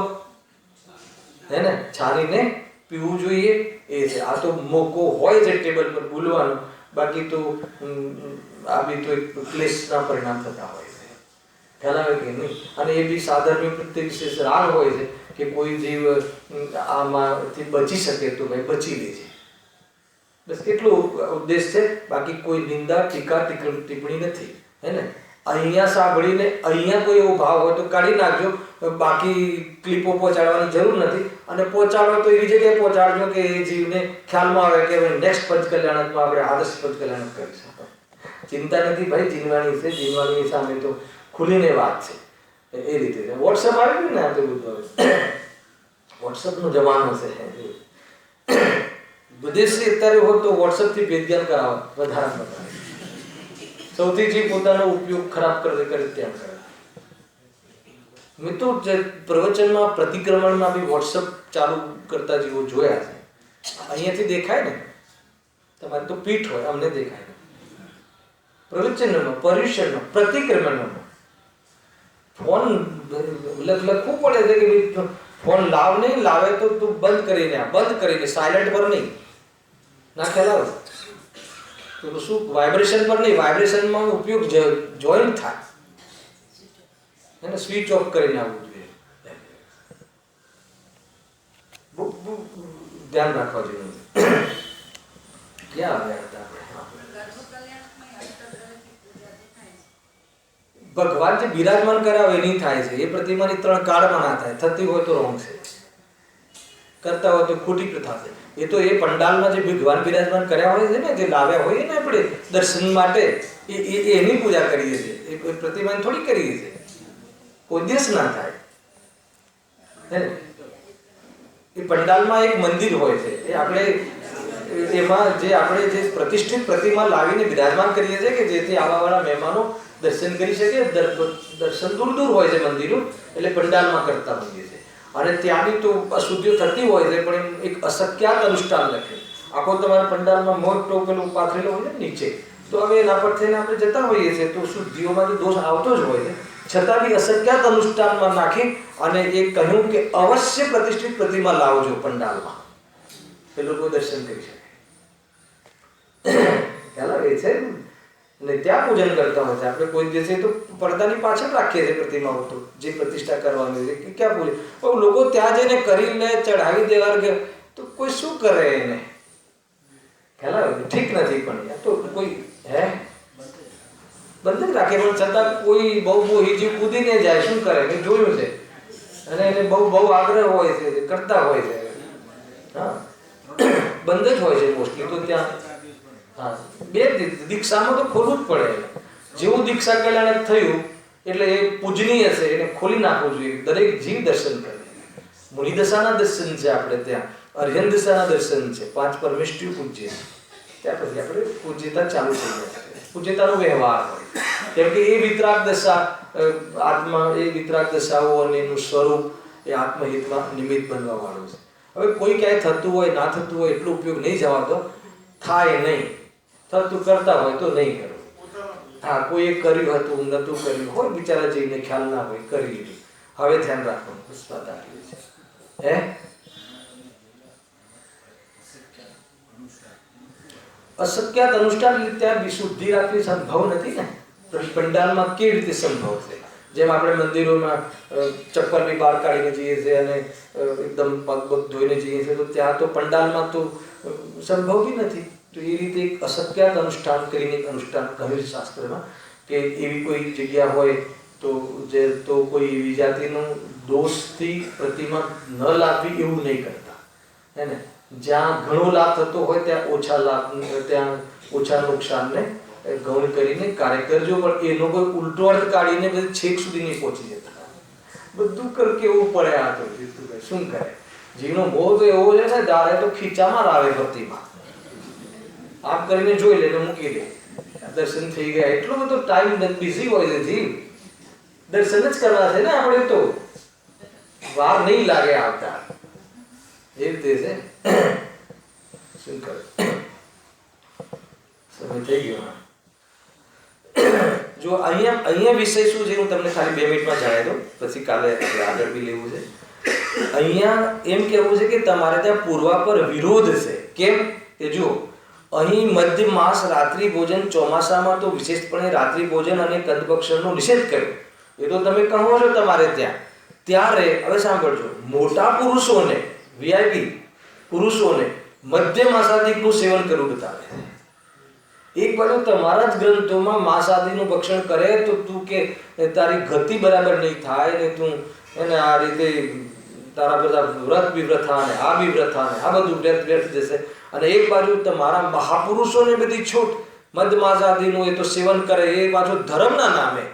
હે ને છાનીને પીવું જોઈએ. એ છે. આ તો મોકો હોય છે ટેબલ પર બોલવાનો, બાકી તો આવી તો એક ક્લેશના પરિણામ થતા હોય છે. ખ્યાલ આવે કે નહીં? અને એ બી સાધર્મિક પ્રત્યે વિશેષ રાગ હોય છે કે કોઈ જીવ આમાંથી બચી શકે તો ભાઈ બચી લે છે. બસ એટલો ઉદ્દેશ છે, બાકી કોઈ નિંદા ટીકા ટિપ્પણી નથી. હે ને અહીંયા સાંભળીને અહીંયા કોઈ એવો ભાવ હોય તો કાઢી નાખજો, બાકી ક્લિપો પહોંચાડવાની જરૂર નથી. અને પહોંચાડો તો એવી જગ્યાએ પહોંચાડજો કે એ જીવને ખ્યાલમાં આવે કે નેક્સ્ટ પંચકલ્યાણકમાં આપણે આદર્શ પંચકલ્યાણક કરીશું. ચિંતા નથી ભાઈ, જીનવાણી છે, જીનવાણીની સામે તો ખુલીને વાત છે. એ રીતે વોટ્સઅપ આવી ગયું ને, આ તો બધું વોટ્સઅપનો જમાનો છે. વિદેશી અત્યારે હોત તો વોટ્સઅપથી ભેદજ્ઞાન કરાવો વધારે. સૌથી જે પોતાનો ઉપયોગ ખરાબ કરે ત્યાં કરે. મેં તો જે પ્રવચનમાં પ્રતિક્રમણમાં બી વોટ્સઅપ ચાલુ કરતા જેવો જોયા છે. અહીંયાથી દેખાય ને, તમારે તો પીઠ હોય, અમને દેખાય. પ્રવચનમાં, પર્યુષણમાં, પ્રતિક્રમણમાં ફોન લખવું પડે છે કે ફોન લાવ નહીં, લાવે તો તું બંધ કરીને સાયલેન્ટ પર નહીં ના. ખ્યાલ આવે તો શું વાઇબ્રેશન પર નહીં, વાઇબ્રેશનમાં ઉપયોગ જોઈન્ટ થાય એને સ્વિચ ઓફ કરીને આવવું જોઈએ. ધ્યાન રાખવા જોઈએ. ક્યાં આવ્યા હતા ભગવાન જે બિરાજમાન કરાવે એની થાય છે. એ પ્રતિમાની 3 કાળમાં ના થાય. થતી હોય તો રોંગ છે, કરતા હોય તો ખોટી પ્રથા છે. એ તો એ પંડાલમાં જે ભગવાન બિરાજમાન કર્યા હોય છે ને, જે લાવ્યા હોય ને આપણે દર્શન માટે, એની પૂજા કરીએ છીએ. એ કોઈ પ્રતિમાની થોડી કરીએ છીએ. કોઈ દેશ ના થાય. એ પંડાલમાં એક મંદિર હોય છે, એ આપણે એમાં જે આપણે જે પ્રતિષ્ઠિત પ્રતિમા લાવીને બિરાજમાન કરીએ છીએ કે જેથી આવાવાળા મહેમાનો દર્શન કરી શકે. દર્શન દૂર હોય છે મંદિરો, એટલે પંડાલમાં કરતા હોઈએ છીએ. અને ત્યાંની તો અશુદ્ધિઓ થતી હોય છે, પણ એક અશક્યાત અનુષ્ઠાન લખે. આખો તમારા પંડાલમાં મોટો પેલું પાથરેલો હોય ને નીચે, તો હવે એના પર થઈને આપણે જતા હોઈએ છીએ તો શુદ્ધિઓમાં તો દોષ આવતો જ હોય છે. છતાં બી અશક્યાત અનુષ્ઠાનમાં નાખી અને એ કહ્યું કે અવશ્ય પ્રતિષ્ઠિત પ્રતિમા લાવજો પંડાલમાં, એ લોકો દર્શન કરી શકે. ખ્યાલ આવે છે ને? ત્યાં પૂજન કરતા હોય છે. આપણે કોઈ દિવસે તો પડદાની પાછળ રાખીએ છીએ પ્રતિમાઓ, તો જે પ્રતિષ્ઠા કરવાની છે કે ક્યાં પૂજે. પણ લોકો ત્યાં જઈને કરી લે, ચઢાવી દેવા કે તો કોઈ શું કરે એને? ખ્યાલ આવે? ઠીક નથી પણ યાર, તો કોઈ બંધ જ રાખે, પણ છતાં કોઈ બહુ હિજી કૂદીને જાય, શું કરે? મેં જોયું છે, અને એને બહુ આગ્રહ હોય છે, કરતા હોય છે. હા, બંધ જ હોય છે મોસ્ટલી તો ત્યાં. હા, બે દીક્ષામાં તો ખોલવું જ પડે. જેવું દીક્ષા કલ્યાણ થયું એટલે એ પૂજનીય છે, એને ખોલી નાખવું જોઈએ. દરેક જીવ દર્શન કરે. મુનિ દશાના દર્શન છે આપણે ત્યાં, અર્યન દશાના દર્શન છે, 5 પરમેષ્ઠિ પૂજ્ય. ત્યાર પછી આપણે પૂજ્યતા ચાલુ થઈ જાય. પૂજ્યતાનો વ્યવહાર હોય, કેમ કે એ વિતરાગ દશા, આત્મા એ વિતરાગ દશાઓ અને એનું સ્વરૂપ એ આત્મહિતમાં નિમિત્ત બનવા વાળું છે. હવે કોઈ ક્યાંય થતું હોય ના થતું હોય એટલો ઉપયોગ નહીં જવા દો. થાય નહીં, થતું કરતા હોય તો નહીં કરો. હા, કોઈએ કર્યું હતું, નતું કર્યું હોય, બિચારા જઈને ખ્યાલ ના હોય, કરી લીધું. હવે ધ્યાન રાખવાનું, બસ વાત આટલી છે. અશક્યાત અનુષ્ઠાન ત્યાં વિશુદ્ધિ રાખવી સંભવ નથી ને. પંડાલમાં કેવી રીતે સંભવ છે? જેમ આપણે મંદિરોમાં ચપ્પલ બી બહાર કાઢીને જઈએ છીએ અને એકદમ પગ ધોઈને જઈએ છીએ, તો ત્યાં તો પંડાલમાં તો સંભવ બી નથી. તો એ રીતે એક અશક્યાત અનુષ્ઠાન કરીને એક અનુષ્ઠાન કહ્યું છે શાસ્ત્રમાં, કે એવી કોઈ જગ્યા હોય તો કોઈ એવી જાતિનું દોષથી પ્રતિમા ન લાવવી એવું નહીં કરતા, હે ને. જ્યાં ઘણો લાભ થતો હોય ત્યાં ઓછા લાભ, ત્યાં ઓછા નુકસાનને ગૌણ કરીને કાર્ય કરજો. પણ એનો કોઈ ઉલટો અર્થ કાઢીને પછી છેક સુધી નહીં પહોંચી જતા. બધું કેવું પડે. આ તો શું કરે? જીવનો મોહ તો એવો છે ને, દાડે તો ખીચામાં આવે ભક્તિમાં. આપ કરીને જોઈ લે, મૂકી દે, દર્શન થઈ ગયા. એટલો બધો ટાઈમ બિઝી હોય છે જીવ. દર્શન જ કરવા છે ને આપણે, તો વાર નહીં લાગે આવતા. એ રીતે છે. શું કરે? સમય થઈ ગયો. જો અહીંયા વિષય શું છે હું તમને ખાલી 2 મિનિટમાં જણાવી દઉં, પછી કાલે આગળ બી લેવું છે. અહીંયા એમ કહેવું છે કે તમારે ત્યાં પૂર્વાપર વિરોધ છે. કેમ? કે જો અહીં મધ્ય માસ રાત્રિ ભોજન, ચોમાસામાં તો વિશેષપણે રાત્રિ ભોજન અને કંદભક્ષણનો નિષેધ કર્યો. એ તો તમે કહો છો તમારે ત્યાં. ત્યારે હવે સાંભળજો, મોટા પુરુષોને, વીઆઈપી પુરુષોને મધ્ય માસાદિકનું સેવન કરવું બતાવે. એક બાજુ તમારા જ ગ્રંથોમાં માંસાદિનું ભક્ષણ કરે તો તું કે તારી ગતિ બરાબર નહીં થાય ને, તું એને આ રીતે તારા બધા વ્રત બી વ્રથા ને આ બી વ્રથા ને આ બધું વ્યર્થ જશે. અને એક બાજુ તમારા મહાપુરુષોને બધી છૂટ, મધ માંસાદિનું એ તો સેવન કરે, એ પાછો ધર્મના નામે.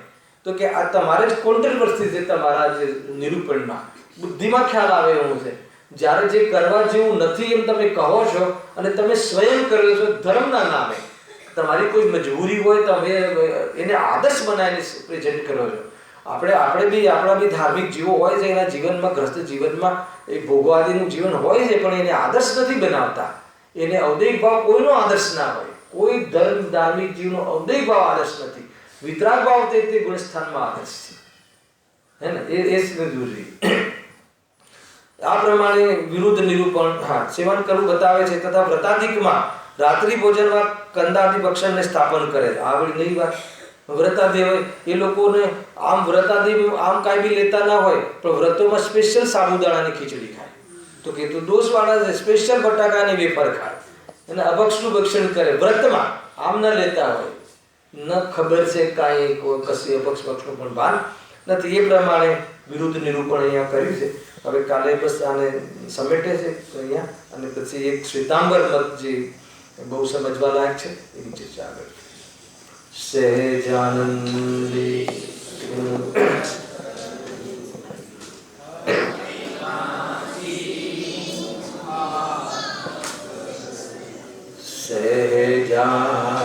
તો કે આ તમારે જ કોન્ટ્રોવર્સી છે તમારા જે નિરૂપણમાં. બુદ્ધિમાં ખ્યાલ આવે એવું છે. જ્યારે જે કરવા જેવું નથી એમ તમે કહો છો અને તમે સ્વયં કરો છો ધર્મના નામે. તમારી કોઈ મજબૂરી હોય તમે એને આદર્શ બનાવીને પ્રેઝન્ટ કરો છો. આપણે બી આપણા બી ધાર્મિક જીવો હોય છે, એના જીવનમાં ગ્રસ્ત જીવનમાં એ ભોગવાદીનું જીવન હોય છે, પણ એને આદર્શ નથી બનાવતા. એને ઔદૈહિક ભાવ કોઈનો આદર્શ ના હોય. કોઈ ધર્મ ધાર્મિક જીવનો ઔદૈહિક ભાવ આદર્શ નથી. વિતરાગ ભાવ તે ગુણસ્થાનમાં આદર્શ છે, હે ને. એ જરૂરી. આ પ્રમાણે વિરુદ્ધ નિરૂપણ સેવન કરવું બતાવે છે. તથા વ્રતાધિકમાં રાત્રિ ભોજનમાં કંદાદિ ભક્ષણને સ્થાપન કરે. આવડી નહીં વાત. વ્રતાદિ હોય એ લોકોને આમ વ્રતાદિ આમ કાંઈ બી લેતા ના હોય, પણ વ્રતોમાં સ્પેશિયલ સાબુદાણાની ખીચડી ખાય. તો કે તું દોષવાળા છે, સ્પેશિયલ બટાકાની વેફર ખાય અને અભક્ષનું ભક્ષણ કરે. વ્રતમાં આમ ન લેતા હોય, ન ખબર છે કાંઈ કશી અપક્ષ પક્ષનું પણ ભાન નથી. એ પ્રમાણે વિરુદ્ધ નિરૂપણ અહીંયા કર્યું છે. હવે કાલે બસ આને સમેટે છે અહીંયા, અને પછી એક શ્વેતાંબર મત જે બહુ સમજવા લાયક છે એની ચર્ચા આગળ. સહેજાનંદી સહેજાનંદી